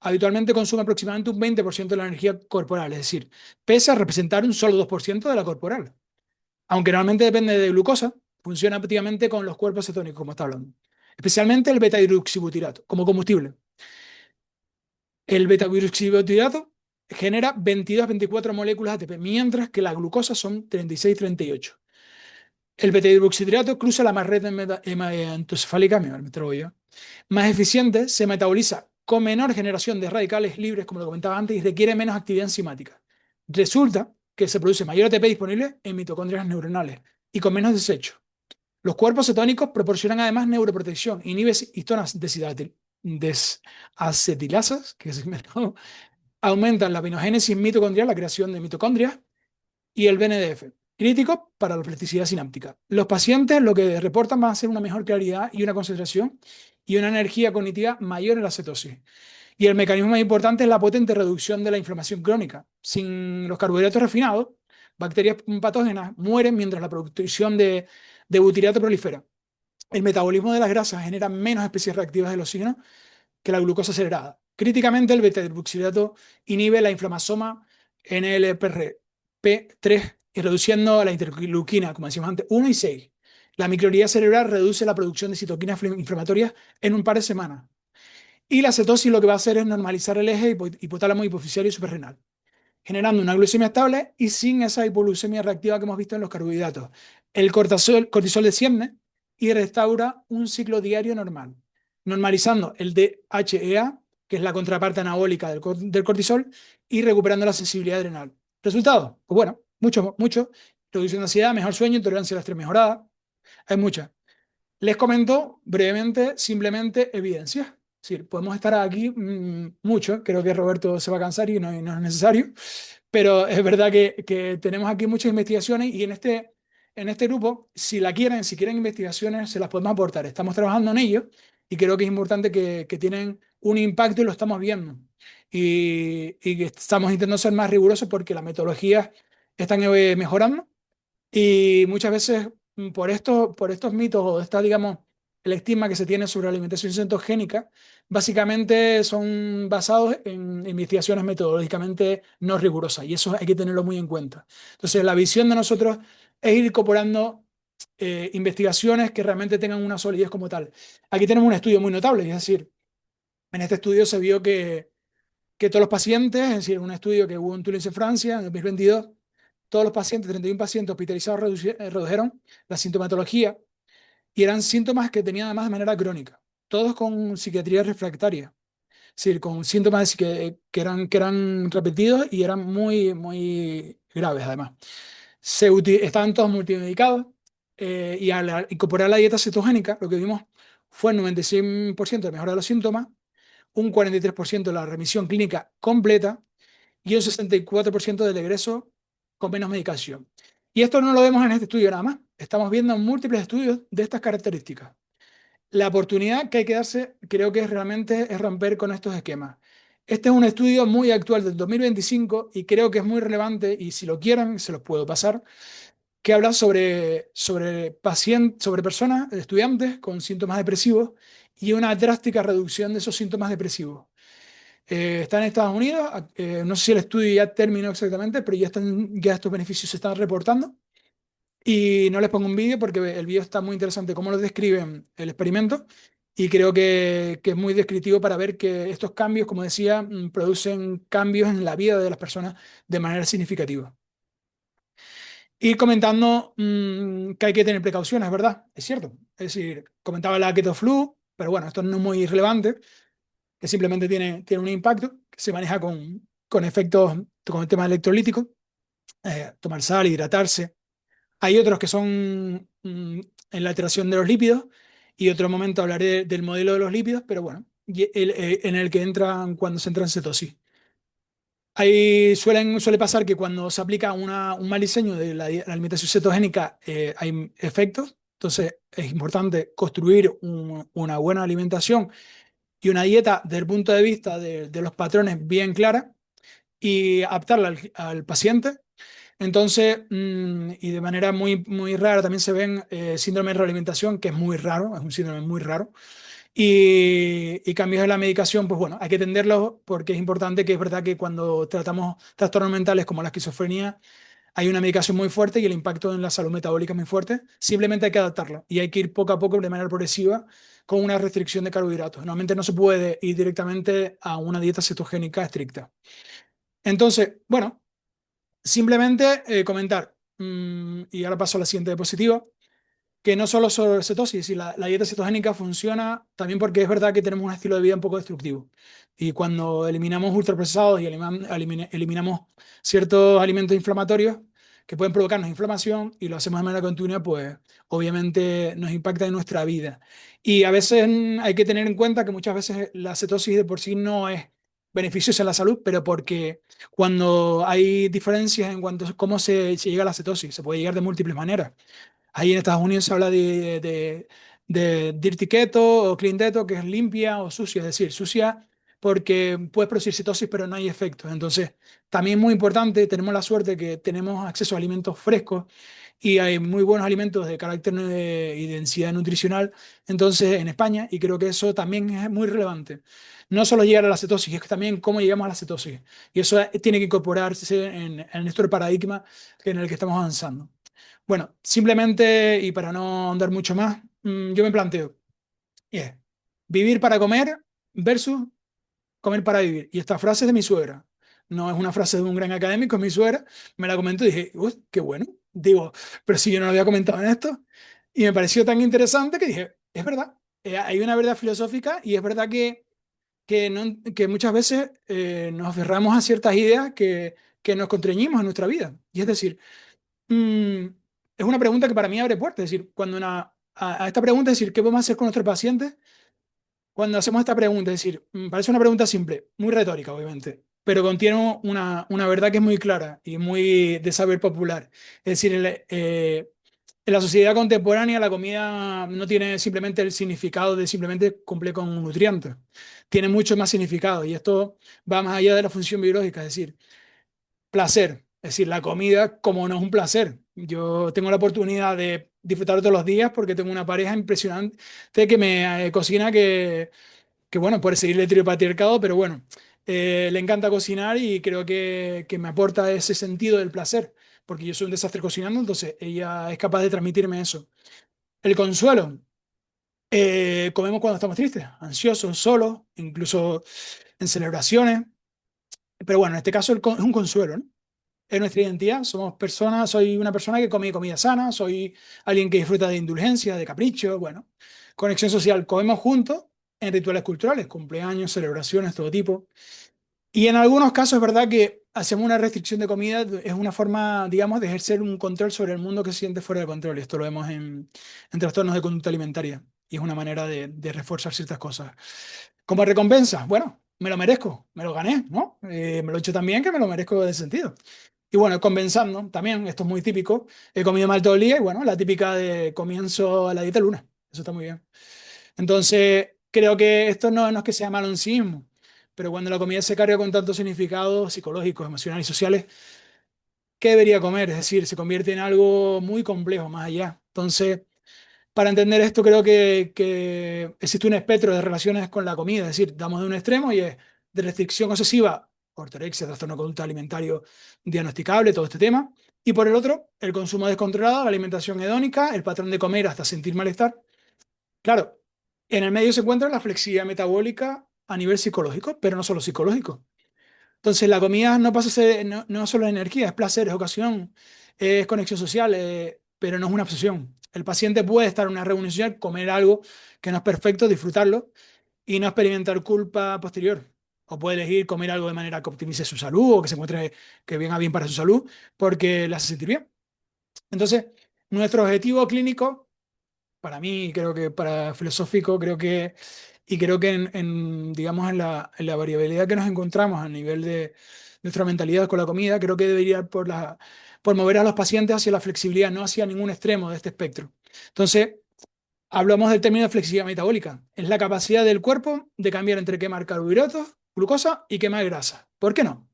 habitualmente consume aproximadamente un 20% de la energía corporal, es decir, pese a representar un solo 2% de la corporal. Aunque normalmente depende de glucosa, funciona prácticamente con los cuerpos cetónicos, como está hablando. Especialmente el beta-hidroxibutirato, como combustible. El beta-hidroxibutirato genera 22-24 moléculas ATP, mientras que la glucosa son 36-38. El beta-hidroxidrato cruza la red hematoencefálica, me traigo yo, más eficiente, se metaboliza con menor generación de radicales libres, como lo comentaba antes, y requiere menos actividad enzimática. Resulta que se produce mayor ATP disponible en mitocondrias neuronales y con menos desecho. Los cuerpos cetónicos proporcionan además neuroprotección, inhiben histonas desacetilasas, que es aumentan la pinogénesis mitocondrial, la creación de mitocondrias, y el BNDF, crítico para la plasticidad sináptica. Los pacientes lo que reportan va a ser una mejor claridad y una concentración y una energía cognitiva mayor en la cetosis. Y el mecanismo más importante es la potente reducción de la inflamación crónica. Sin los carbohidratos refinados, bacterias patógenas mueren mientras la producción de butirato prolifera. El metabolismo de las grasas genera menos especies reactivas del oxígeno que la glucosa acelerada. Críticamente, el beta-hidroxidato inhibe la inflamasoma NLRP3 y reduciendo la interleuquina, como decíamos antes, 1 y 6. La microglía cerebral reduce la producción de citoquinas inflamatorias en un par de semanas. Y la cetosis lo que va a hacer es normalizar el eje hipotálamo, hipoficiario y suprarrenal, generando una glucemia estable y sin esa hipoglucemia reactiva que hemos visto en los carbohidratos. El cortisol desciende y restaura un ciclo diario normal, normalizando el DHEA, que es la contraparte anabólica del cortisol, y recuperando la sensibilidad adrenal. ¿Resultado? Pues bueno, mucho, mucho. Reducción de ansiedad, mejor sueño, tolerancia al estrés mejorada. Hay muchas. Les comento brevemente, simplemente evidencias. Es decir, podemos estar aquí mucho, creo que Roberto se va a cansar y no es necesario, pero es verdad que tenemos aquí muchas investigaciones y en este grupo, si la quieren, si quieren investigaciones, se las podemos aportar. Estamos trabajando en ello y creo que es importante que tienen un impacto y lo estamos viendo. Y que estamos intentando ser más rigurosos porque las metodologías están mejorando y muchas veces por estos mitos o esta, digamos, el estigma que se tiene sobre la alimentación cetogénica, básicamente son basados en investigaciones metodológicamente no rigurosas y eso hay que tenerlo muy en cuenta. Entonces, la visión de nosotros e ir incorporando investigaciones que realmente tengan una solidez como tal. Aquí tenemos un estudio muy notable, es decir, en este estudio se vio que todos los pacientes, es decir, un estudio que hubo en Toulouse, Francia, en 2022, todos los pacientes, 31 pacientes hospitalizados redujeron la sintomatología y eran síntomas que tenían además de manera crónica, todos con psiquiatría refractaria, es decir, con síntomas que eran repetidos y eran muy, muy graves además. Estaban todos multimedicados y al incorporar la dieta cetogénica, lo que vimos fue el 96% de mejora de los síntomas, un 43% de la remisión clínica completa y un 64% del egreso con menos medicación. Y esto no lo vemos en este estudio nada más. Estamos viendo múltiples estudios de estas características. La oportunidad que hay que darse, creo que es realmente es romper con estos esquemas. Este es un estudio muy actual del 2025 y creo que es muy relevante y si lo quieren se los puedo pasar, que habla sobre pacientes, sobre personas, estudiantes con síntomas depresivos y una drástica reducción de esos síntomas depresivos. Está en Estados Unidos, no sé si el estudio ya terminó exactamente, pero ya estos beneficios se están reportando. Y no les pongo un vídeo porque el vídeo está muy interesante, cómo lo describen el experimento. Y creo que es muy descriptivo para ver que estos cambios, como decía, producen cambios en la vida de las personas de manera significativa. Ir comentando que hay que tener precauciones, ¿verdad? Es cierto. Es decir, comentaba la keto flu, pero bueno, esto no es muy relevante, que simplemente tiene un impacto, que se maneja con efectos, con el tema electrolítico, tomar sal, hidratarse. Hay otros que son en la alteración de los lípidos y otro momento hablaré del modelo de los lípidos, pero bueno, en el que entran cuando se entra en cetosis. Suele pasar que cuando se aplica un mal diseño de la alimentación cetogénica hay efectos, entonces es importante construir una buena alimentación y una dieta desde el punto de vista de los patrones bien clara y adaptarla al paciente. Entonces, y de manera muy, muy rara también se ven síndrome de realimentación, que es muy raro, es un síndrome muy raro. Y cambios en la medicación, pues bueno, hay que atenderlos porque es importante que es verdad que cuando tratamos trastornos mentales como la esquizofrenia, hay una medicación muy fuerte y el impacto en la salud metabólica es muy fuerte. Simplemente hay que adaptarlo y hay que ir poco a poco de manera progresiva con una restricción de carbohidratos. Normalmente no se puede ir directamente a una dieta cetogénica estricta. Entonces, bueno, simplemente comentar, y ahora paso a la siguiente diapositiva, que no solo sobre cetosis, y la dieta cetogénica funciona también porque es verdad que tenemos un estilo de vida un poco destructivo. Y cuando eliminamos ultraprocesados y eliminamos ciertos alimentos inflamatorios que pueden provocarnos inflamación y lo hacemos de manera continua, pues obviamente nos impacta en nuestra vida. Y a veces hay que tener en cuenta que muchas veces la cetosis de por sí no es beneficiosa en la salud, pero porque cuando hay diferencias en cuanto a cómo se llega a la cetosis, se puede llegar de múltiples maneras. Ahí en Estados Unidos se habla de dirty keto o clean keto, que es limpia o sucia, es decir, sucia porque puedes producir cetosis pero no hay efectos. Entonces, también muy importante, tenemos la suerte que tenemos acceso a alimentos frescos y hay muy buenos alimentos de carácter y densidad nutricional entonces en España y creo que eso también es muy relevante. No solo llegar a la cetosis, es que también cómo llegamos a la cetosis. Y eso tiene que incorporarse en nuestro paradigma en el que estamos avanzando. Bueno, simplemente, y para no andar mucho más, yo me planteo, yeah, vivir para comer versus comer para vivir. Y esta frase es de mi suegra. No es una frase de un gran académico, es mi suegra. Me la comentó y dije, uy, qué bueno. Digo, pero si yo no lo había comentado en esto. Y me pareció tan interesante que dije, es verdad. Hay una verdad filosófica y es verdad que muchas veces nos aferramos a ciertas ideas que nos constreñimos en nuestra vida. Y es decir, mm, es una pregunta que para mí abre puertas. Es decir, a esta pregunta, es decir, ¿qué podemos hacer con nuestros pacientes? Cuando hacemos esta pregunta, es decir, parece una pregunta simple, muy retórica, obviamente, pero contiene una verdad que es muy clara y muy de saber popular. Es decir, en la sociedad contemporánea la comida no tiene simplemente el significado de simplemente cumplir con un nutriente. Tiene mucho más significado y esto va más allá de la función biológica, es decir, placer. Es decir, la comida como no es un placer. Yo tengo la oportunidad de disfrutar todos los días porque tengo una pareja impresionante que me cocina que, bueno, puede seguir el heteropatriarcado, pero bueno, le encanta cocinar y creo que me aporta ese sentido del placer. porque yo soy un desastre cocinando, entonces ella es capaz de transmitirme eso. El consuelo. Comemos cuando estamos tristes, ansiosos, solos, incluso en celebraciones. Pero bueno, en este caso es un consuelo, ¿no? Es nuestra identidad, somos personas, soy una persona que come comida sana, soy alguien que disfruta de indulgencia, de capricho, bueno, conexión social, comemos juntos en rituales culturales, cumpleaños, celebraciones, todo tipo. Y en algunos casos es verdad que hacemos una restricción de comida, es una forma, digamos, de ejercer un control sobre el mundo que se siente fuera de control. Esto lo vemos en trastornos de conducta alimentaria y es una manera de reforzar ciertas cosas. Como recompensa, bueno, me lo merezco, me lo gané, ¿no? Me lo he hecho tan bien que me lo merezco de ese sentido. Y bueno, compensando, también, esto es muy típico, he comido mal todo el día y bueno, la típica de comienzo a la dieta luna, eso está muy bien. Entonces, creo que esto no es que sea malo en sí mismo, pero cuando la comida se carga con tantos significados psicológicos, emocionales y sociales, ¿qué debería comer? Es decir, se convierte en algo muy complejo más allá. Entonces, para entender esto, creo que existe un espectro de relaciones con la comida, es decir, damos de un extremo y es de restricción excesiva, ortorexia, trastorno de conducta alimentario diagnosticable, todo este tema, y por el otro, el consumo descontrolado, la alimentación hedónica, el patrón de comer hasta sentir malestar. Claro, en el medio se encuentra la flexibilidad metabólica a nivel psicológico, pero no solo psicológico. Entonces, la comida no pasa a ser, no solo es energía, es placer, es ocasión, es conexión social, pero no es una obsesión. El paciente puede estar en una reunión social, comer algo que no es perfecto, disfrutarlo y no experimentar culpa posterior. O puede elegir comer algo de manera que optimice su salud o que se encuentre que venga bien para su salud porque le hace sentir bien. Entonces, nuestro objetivo clínico para mí, creo que para filosófico, creo que digamos, en la variabilidad que nos encontramos a nivel de nuestra mentalidad con la comida, creo que debería ir por mover a los pacientes hacia la flexibilidad, no hacia ningún extremo de este espectro. Entonces, hablamos del término de flexibilidad metabólica. Es la capacidad del cuerpo de cambiar entre quemar carbohidratos, glucosa y quemar grasa. ¿Por qué no?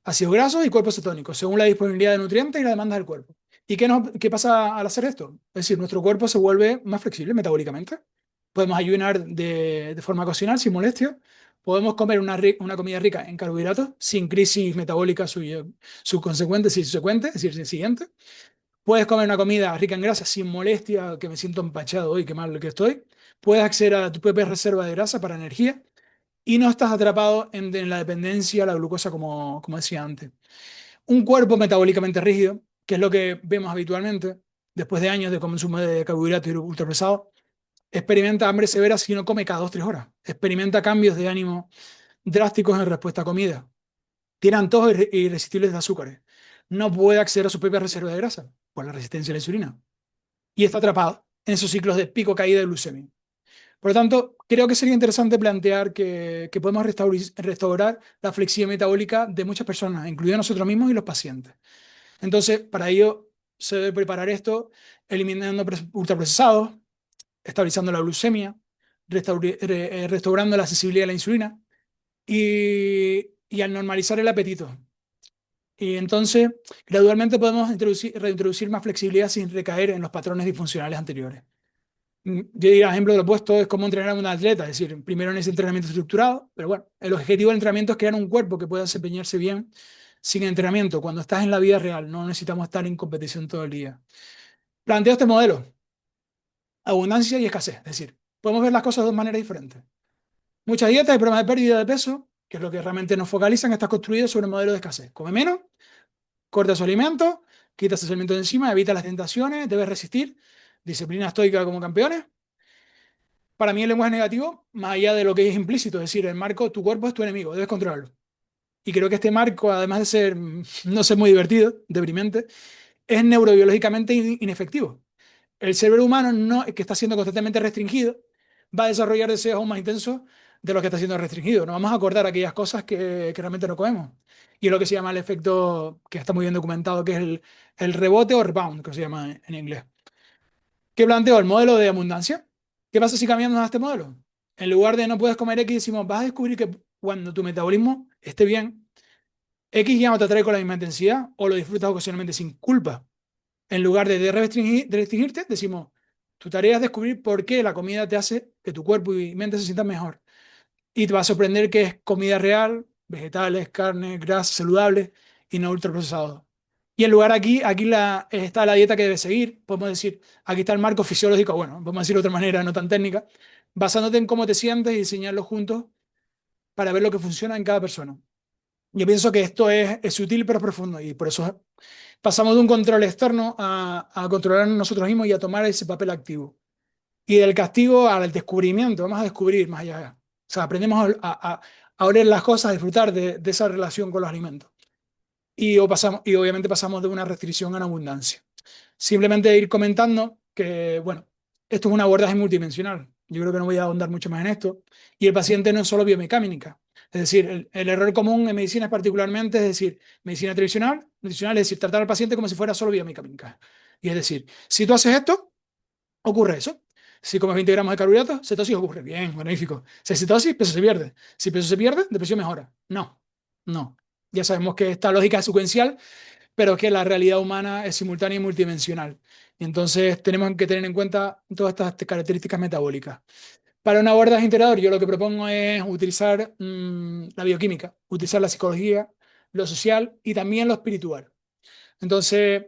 Ácidos grasos y cuerpos cetónicos, según la disponibilidad de nutrientes y la demanda del cuerpo. ¿Y qué pasa al hacer esto? Es decir, nuestro cuerpo se vuelve más flexible metabólicamente. Podemos ayunar de forma ocasional, sin molestia. Podemos comer una comida rica en carbohidratos, sin crisis metabólica subconsecuente, subsecuente, es decir, siguiente. Puedes comer una comida rica en grasa sin molestia, que me siento empachado hoy, qué mal que estoy. Puedes acceder a tu propia reserva de grasa para energía y no estás atrapado en la dependencia a la glucosa como decía antes. Un cuerpo metabólicamente rígido, que es lo que vemos habitualmente, después de años de consumo de carbohidratos ultraprocesados, experimenta hambre severa si no come cada 2 o 3 horas. Experimenta cambios de ánimo drásticos en respuesta a comida. Tiene antojos irresistibles de azúcares. No puede acceder a su propia reserva de grasa por la resistencia a la insulina. Y está atrapado en esos ciclos de pico-caída de glucemia. Por lo tanto, creo que sería interesante plantear que podemos restaurar la flexibilidad metabólica de muchas personas, incluidos nosotros mismos y los pacientes. Entonces, para ello se debe preparar esto eliminando ultraprocesados, estabilizando la glucemia, restaurando la sensibilidad a la insulina y al normalizar el apetito. Y entonces, gradualmente podemos reintroducir más flexibilidad sin recaer en los patrones disfuncionales anteriores. Yo diría, ejemplo de lo opuesto es cómo entrenar a un atleta, es decir, primero en ese entrenamiento estructurado, pero bueno, el objetivo del entrenamiento es crear un cuerpo que pueda desempeñarse bien sin entrenamiento. Cuando estás en la vida real, no necesitamos estar en competición todo el día. Planteo este modelo, abundancia y escasez, es decir, podemos ver las cosas de dos maneras diferentes. Muchas dietas y programas de pérdida de peso, que es lo que realmente nos focalizan, están construidos sobre un modelo de escasez. Come menos, corta su alimento, quita ese alimento de encima, evita las tentaciones, debes resistir, disciplina estoica como campeones. Para mí el lenguaje negativo, más allá de lo que es implícito, es decir, el marco, tu cuerpo es tu enemigo, debes controlarlo. Y creo que este marco, además de ser, no ser muy divertido, deprimente, es neurobiológicamente inefectivo. El cerebro humano, no, que está siendo constantemente restringido, va a desarrollar deseos aún más intensos de lo que está siendo restringido. Nos vamos a acordar aquellas cosas que realmente no comemos. Y es lo que se llama el efecto, que está muy bien documentado, que es el rebote o rebound, que se llama en inglés. ¿Qué planteo? El modelo de abundancia. ¿Qué pasa si cambiamos a este modelo? En lugar de no puedes comer X, decimos, vas a descubrir que cuando tu metabolismo esté bien, X ya no te atrae con la misma intensidad o lo disfrutas ocasionalmente sin culpa. En lugar de restringirte, decimos, tu tarea es descubrir por qué la comida te hace que tu cuerpo y mente se sientan mejor. Y te va a sorprender que es comida real, vegetales, carne, grasas saludables y no ultraprocesados. Y en lugar aquí está la dieta que debes seguir. Podemos decir, aquí está el marco fisiológico, bueno, podemos decirlo de otra manera, no tan técnica, basándote en cómo te sientes y diseñarlo juntos para ver lo que funciona en cada persona. Yo pienso que esto es sutil pero profundo y por eso pasamos de un control externo a controlar nosotros mismos y a tomar ese papel activo. Y del castigo al descubrimiento, vamos a descubrir más allá. O sea, aprendemos a oler las cosas, a disfrutar de esa relación con los alimentos. Y obviamente pasamos de una restricción a una abundancia. Simplemente ir comentando que, bueno, esto es un abordaje multidimensional. Yo creo que no voy a ahondar mucho más en esto. Y el paciente no es solo biomecánica. Es decir, el error común en medicina particularmente es decir, medicina tradicional, nutricional, es decir, tratar al paciente como si fuera solo biomecánica. Y es decir, si tú haces esto, ocurre eso. Si comes 20 gramos de carbohidratos, cetosis ocurre. Bien, magnífico. Si hay cetosis, peso se pierde. Si peso se pierde, depresión mejora. No, no. Ya sabemos que esta lógica es secuencial, pero que la realidad humana es simultánea y multidimensional. Y entonces tenemos que tener en cuenta todas estas características metabólicas. Para un abordaje integrador, yo lo que propongo es utilizar la bioquímica, utilizar la psicología, lo social y también lo espiritual. Entonces,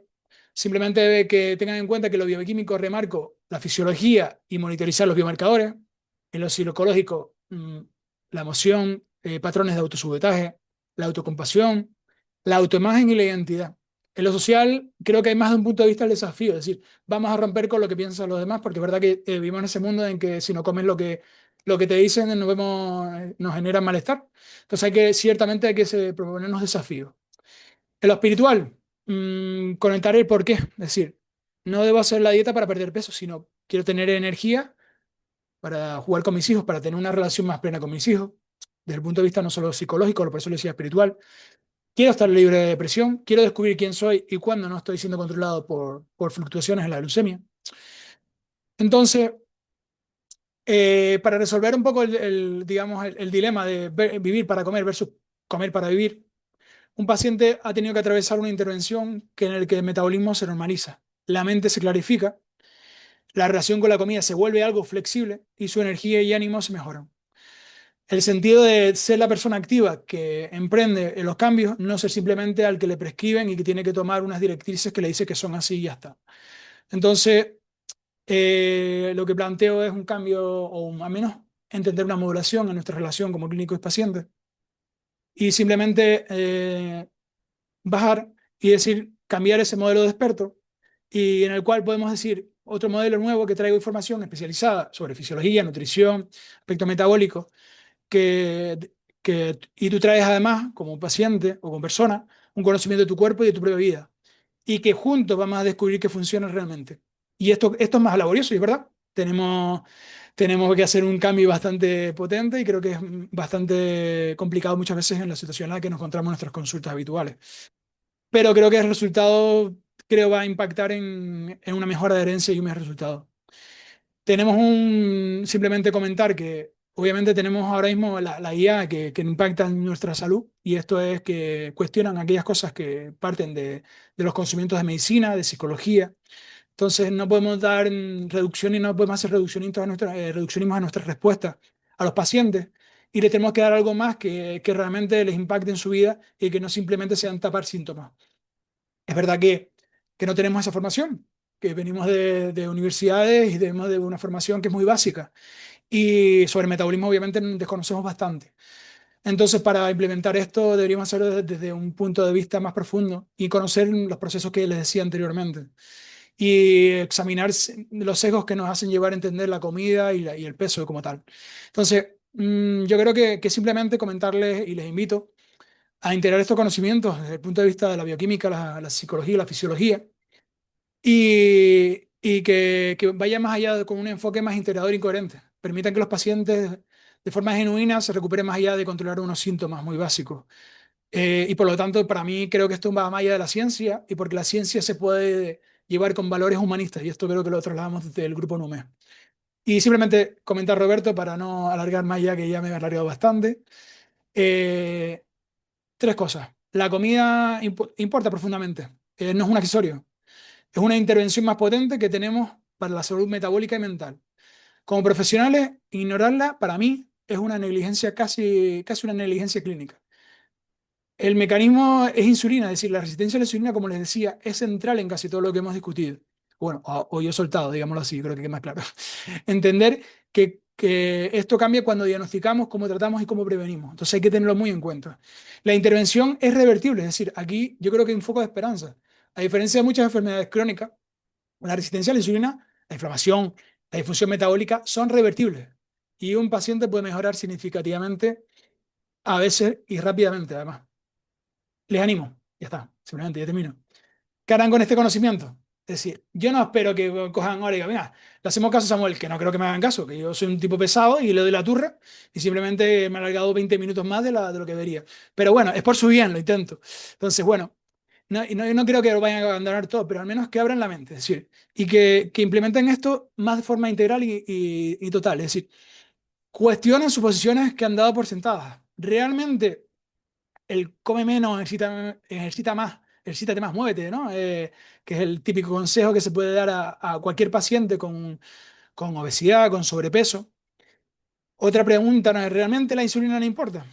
simplemente que tengan en cuenta que lo bioquímico remarco la fisiología y monitorizar los biomarcadores, en lo psicológico, la emoción, patrones de autosabotaje, la autocompasión, la autoimagen y la identidad. En lo social, creo que hay más de un punto de vista el desafío, es decir, vamos a romper con lo que piensan los demás, porque es verdad que vivimos en ese mundo en que si no comes lo que te dicen, nos genera malestar. Entonces ciertamente hay que proponernos desafíos. En lo espiritual, conectar el porqué. Es decir, no debo hacer la dieta para perder peso, sino quiero tener energía para jugar con mis hijos, para tener una relación más plena con mis hijos, desde el punto de vista no solo psicológico, por eso lo decía espiritual. Quiero estar libre de depresión, quiero descubrir quién soy y cuándo no estoy siendo controlado por fluctuaciones en la glucemia. Entonces, para resolver un poco digamos, el dilema de vivir para comer versus comer para vivir, un paciente ha tenido que atravesar una intervención en la que el metabolismo se normaliza, la mente se clarifica, la relación con la comida se vuelve algo flexible y su energía y ánimo se mejoran. El sentido de ser la persona activa que emprende los cambios, no ser simplemente al que le prescriben y que tiene que tomar unas directrices que le dice que son así y ya está. Entonces, lo que planteo es un cambio, o al menos entender una modulación en nuestra relación como clínicos y pacientes, y simplemente bajar y decir, cambiar ese modelo de experto y en el cual podemos decir otro modelo nuevo que traigo información especializada sobre fisiología, nutrición, aspecto metabólico, y tú traes además como paciente o como persona un conocimiento de tu cuerpo y de tu propia vida y que juntos vamos a descubrir que funciona realmente. Y esto es más laborioso, y es verdad. Tenemos que hacer un cambio bastante potente y creo que es bastante complicado muchas veces en la situación en la que nos encontramos en nuestras consultas habituales, pero creo que el resultado va a impactar en una mejora de adherencia y un mejor resultado. Simplemente comentar que obviamente tenemos ahora mismo la IA que impacta en nuestra salud y esto es que cuestionan aquellas cosas que parten de los conocimientos de medicina, de psicología. Entonces no podemos dar reducción y no podemos hacer reduccionismos a nuestras respuestas a los pacientes y le tenemos que dar algo más que realmente les impacte en su vida y que no simplemente sean tapar síntomas. Es verdad que no tenemos esa formación, que venimos de universidades y venimos de una formación que es muy básica. Y sobre metabolismo obviamente desconocemos bastante. Entonces, para implementar esto deberíamos hacerlo desde un punto de vista más profundo y conocer los procesos que les decía anteriormente. Y examinar los sesgos que nos hacen llevar a entender la comida y el peso como tal. Entonces, yo creo que simplemente comentarles y les invito a integrar estos conocimientos desde el punto de vista de la bioquímica, la psicología y la fisiología, y que vaya más allá con un enfoque más integrador y coherente. Permitan que los pacientes de forma genuina se recuperen más allá de controlar unos síntomas muy básicos. Y por lo tanto, para mí creo que esto va más allá de la ciencia y porque la ciencia se puede llevar con valores humanistas y esto creo que lo trasladamos desde el grupo NUME. Y simplemente comentar, Roberto, para no alargar más ya que ya me he alargado bastante. eh, Tres cosas. La comida importa profundamente. No es un accesorio. Es una intervención más potente que tenemos para la salud metabólica y mental. Como profesionales, ignorarla para mí es una negligencia, casi una negligencia clínica. El mecanismo es insulina, es decir, la resistencia a la insulina, como les decía, es central en casi todo lo que hemos discutido. Bueno, o yo he soltado, digámoslo así, creo que queda más claro. Entender que esto cambia cuando diagnosticamos, cómo tratamos y cómo prevenimos. Entonces hay que tenerlo muy en cuenta. La intervención es revertible, es decir, aquí yo creo que hay un foco de esperanza. A diferencia de muchas enfermedades crónicas, la resistencia a la insulina, la inflamación, la disfunción metabólica son revertibles. Y un paciente puede mejorar significativamente, a veces y rápidamente, además. Les animo, ya está, simplemente ya termino. ¿Qué harán con este conocimiento? Es decir, yo no espero que cojan ahora y digan, mira, le hacemos caso a Samuel, que no creo que me hagan caso, que yo soy un tipo pesado y le doy la turra y simplemente me ha alargado 20 minutos más de lo que debería. Pero bueno, es por su bien, lo intento. Entonces, bueno, no creo que lo vayan a abandonar todo, pero al menos que abran la mente, es decir, y que implementen esto más de forma integral y total. Es decir, cuestionen suposiciones que han dado por sentadas. ¿Realmente el come menos, ejercita más, ejercítate más, muévete, ¿no? Que es el típico consejo que se puede dar a cualquier paciente con obesidad, con sobrepeso? Otra pregunta, ¿no? ¿Realmente la insulina no importa?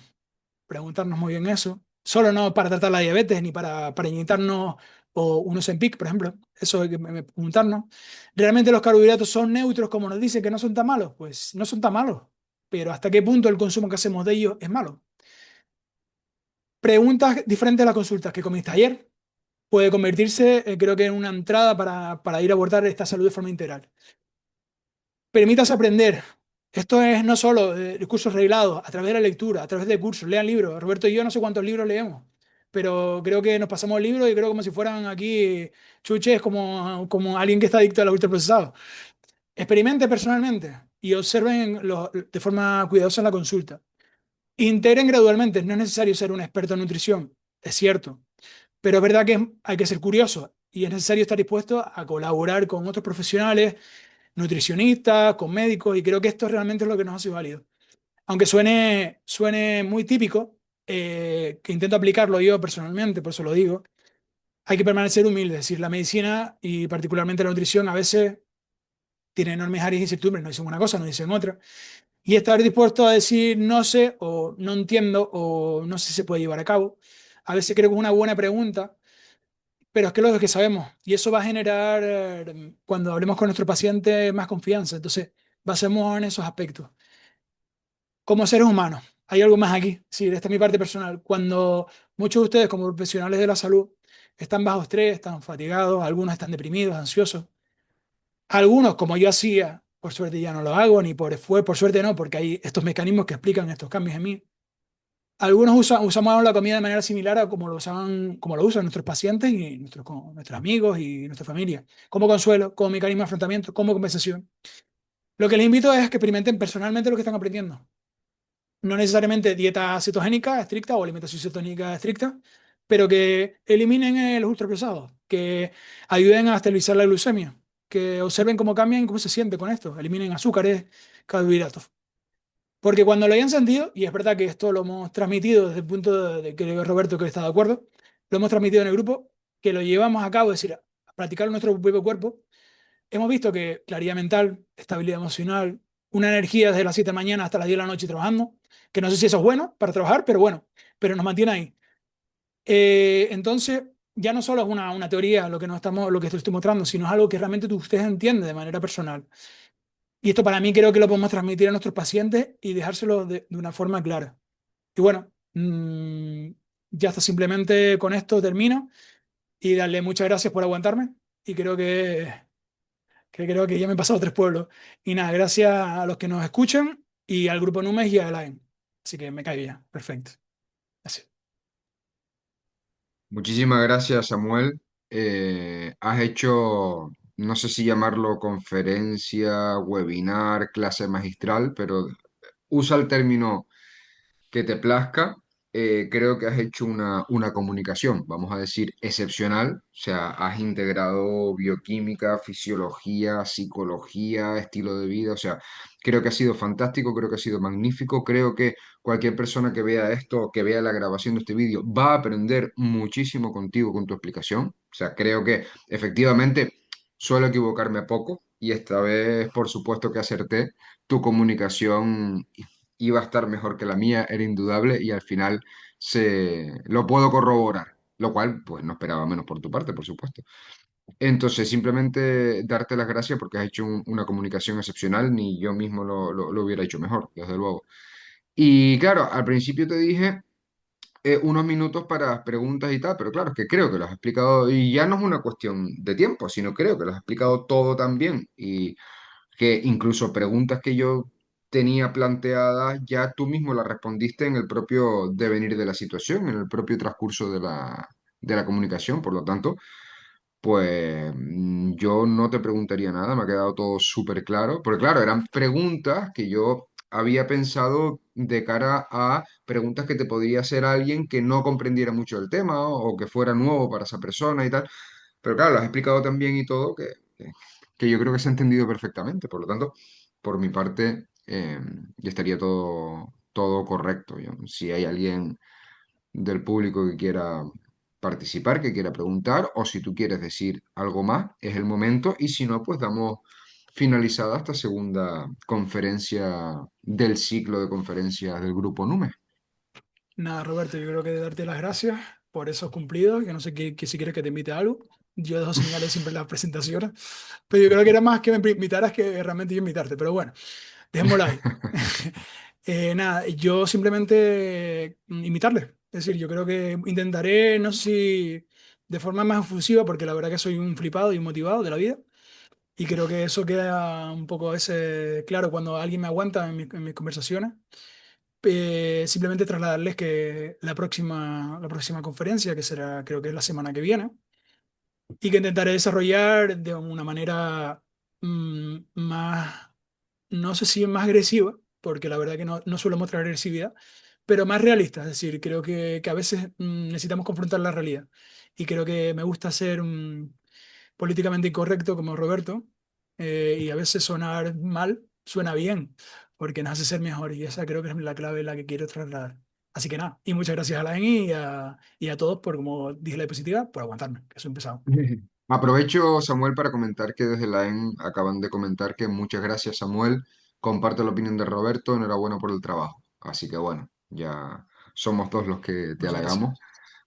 Preguntarnos muy bien eso. Solo no para tratar la diabetes ni para inyectarnos o unos Ozempic, por ejemplo. Eso hay que preguntarnos. ¿Realmente los carbohidratos son neutros como nos dicen que no son tan malos? Pues no son tan malos. Pero ¿hasta qué punto el consumo que hacemos de ellos es malo? Preguntas diferentes a las consultas que comiste ayer puede convertirse, creo que en una entrada para ir a abordar esta salud de forma integral. Permítanse aprender. Esto es no solo cursos reglados, a través de la lectura, a través de cursos, lean libros. Roberto y yo no sé cuántos libros leemos, pero creo que nos pasamos libros y creo como si fueran aquí chuches como alguien que está adicto a los ultraprocesados. Experimenten personalmente y observen de forma cuidadosa la consulta. Integren gradualmente, no es necesario ser un experto en nutrición, es cierto, pero es verdad que hay que ser curioso y es necesario estar dispuesto a colaborar con otros profesionales, nutricionistas, con médicos, y creo que esto realmente es lo que nos hace válido. Aunque suene muy típico, que intento aplicarlo yo personalmente, por eso lo digo, hay que permanecer humilde. Es decir, la medicina y particularmente la nutrición a veces tiene enormes áreas de incertidumbre, nos dicen una cosa, nos dicen otra. Y estar dispuesto a decir no sé o no entiendo o no sé si se puede llevar a cabo. A veces creo que es una buena pregunta, pero es que lo que sabemos, y eso va a generar, cuando hablemos con nuestro paciente, más confianza. Entonces, basemos en esos aspectos. Como seres humanos, hay algo más aquí. Sí, esta es mi parte personal. Cuando muchos de ustedes, como profesionales de la salud, están bajo estrés, están fatigados, algunos están deprimidos, ansiosos, algunos, como yo hacía, por suerte ya no lo hago, ni por suerte no, porque hay estos mecanismos que explican estos cambios en mí. Algunos usamos la comida de manera similar a como lo usan nuestros pacientes y nuestros amigos y nuestra familia, como consuelo, como mecanismo de afrontamiento, como compensación. Lo que les invito es que experimenten personalmente lo que están aprendiendo. No necesariamente dieta cetogénica estricta o alimentación cetogénica estricta, pero que eliminen los ultraprocesados, que ayuden a estabilizar la glucemia, que observen cómo cambian y cómo se siente con esto, eliminen azúcares, carbohidratos. Porque cuando lo hayan sentido, y es verdad que esto lo hemos transmitido desde el punto de que Roberto que está de acuerdo, lo hemos transmitido en el grupo, que lo llevamos a cabo, es decir, a practicar en nuestro propio cuerpo, hemos visto que claridad mental, estabilidad emocional, una energía desde las 7 de la mañana hasta las 10 de la noche trabajando, que no sé si eso es bueno para trabajar, pero bueno, pero nos mantiene ahí. Entonces, ya no solo es una teoría lo que estoy mostrando, sino es algo que realmente ustedes entienden de manera personal. Y esto para mí creo que lo podemos transmitir a nuestros pacientes y dejárselo de una forma clara. Y bueno, ya está, simplemente con esto termino y darle muchas gracias por aguantarme y creo que ya me he pasado tres pueblos. Y nada, gracias a los que nos escuchan y al grupo Numes y a Elaine. Así que me cae bien, perfecto. Gracias. Muchísimas gracias, Samuel. Has hecho, no sé si llamarlo conferencia, webinar, clase magistral, pero usa el término que te plazca. Creo que has hecho una comunicación, vamos a decir, excepcional. O sea, has integrado bioquímica, fisiología, psicología, estilo de vida. O sea, creo que ha sido fantástico, creo que ha sido magnífico. Creo que cualquier persona que vea esto, que vea la grabación de este vídeo, va a aprender muchísimo contigo, con tu explicación. O sea, creo que efectivamente suelo equivocarme poco y esta vez, por supuesto que acerté. Tu comunicación iba a estar mejor que la mía, era indudable y al final lo puedo corroborar, lo cual pues no esperaba menos por tu parte, por supuesto. Entonces, simplemente darte las gracias porque has hecho una comunicación excepcional, ni yo mismo lo hubiera hecho mejor, desde luego. Y claro, al principio te dije unos minutos para preguntas y tal, pero claro, es que creo que lo has explicado y ya no es una cuestión de tiempo, sino creo que lo has explicado todo tan bien y que incluso preguntas que yo tenía planteadas, ya tú mismo las respondiste en el propio devenir de la situación, en el propio transcurso de la comunicación, por lo tanto. Pues yo no te preguntaría nada, me ha quedado todo súper claro, porque claro, eran preguntas que yo había pensado de cara a preguntas que te podría hacer alguien que no comprendiera mucho el tema o que fuera nuevo para esa persona y tal, pero claro, lo has explicado tan bien y todo que yo creo que se ha entendido perfectamente, por lo tanto, por mi parte, ya estaría todo correcto. Si hay alguien del público que quiera participar, que quiera preguntar, o si tú quieres decir algo más, es el momento, y si no, pues damos finalizada esta segunda conferencia del ciclo de conferencias del Grupo NUME. Nada, Roberto, yo creo que darte las gracias por esos cumplidos, que no sé qué si quieres que te invite a algo. Yo dejo señales siempre en las presentaciones, pero yo creo que era más que me invitaras que realmente yo invitarte, pero bueno, dejémoslo ahí. Nada, yo simplemente invitarle. Es decir, yo creo que intentaré, no sé si de forma más efusiva, porque la verdad que soy un flipado y un motivado de la vida. Y creo que eso queda un poco a veces claro cuando alguien me aguanta en mis conversaciones. Simplemente trasladarles que la próxima conferencia, que será creo que es la semana que viene, y que intentaré desarrollar de una manera más, no sé si más agresiva, porque la verdad que no suelo mostrar agresividad, pero más realista. Es decir, creo que a veces necesitamos confrontar la realidad. Y creo que me gusta ser políticamente incorrecto como Roberto, y a veces sonar mal suena bien, porque nos hace ser mejor y esa creo que es la clave la que quiero trasladar. Así que nada, y muchas gracias a la ENI y a todos por, como dije la diapositiva, por aguantarme, que soy un pesado. Aprovecho, Samuel, para comentar que desde la EN acaban de comentar que muchas gracias, Samuel. Comparto la opinión de Roberto, enhorabuena por el trabajo. Así que bueno, ya somos dos los que te Muchas gracias. halagamos.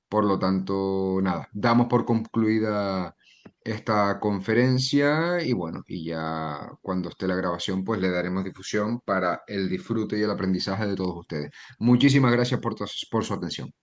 Por lo tanto, nada, damos por concluida esta conferencia y bueno, y ya cuando esté la grabación, pues le daremos difusión para el disfrute y el aprendizaje de todos ustedes. Muchísimas gracias por su atención.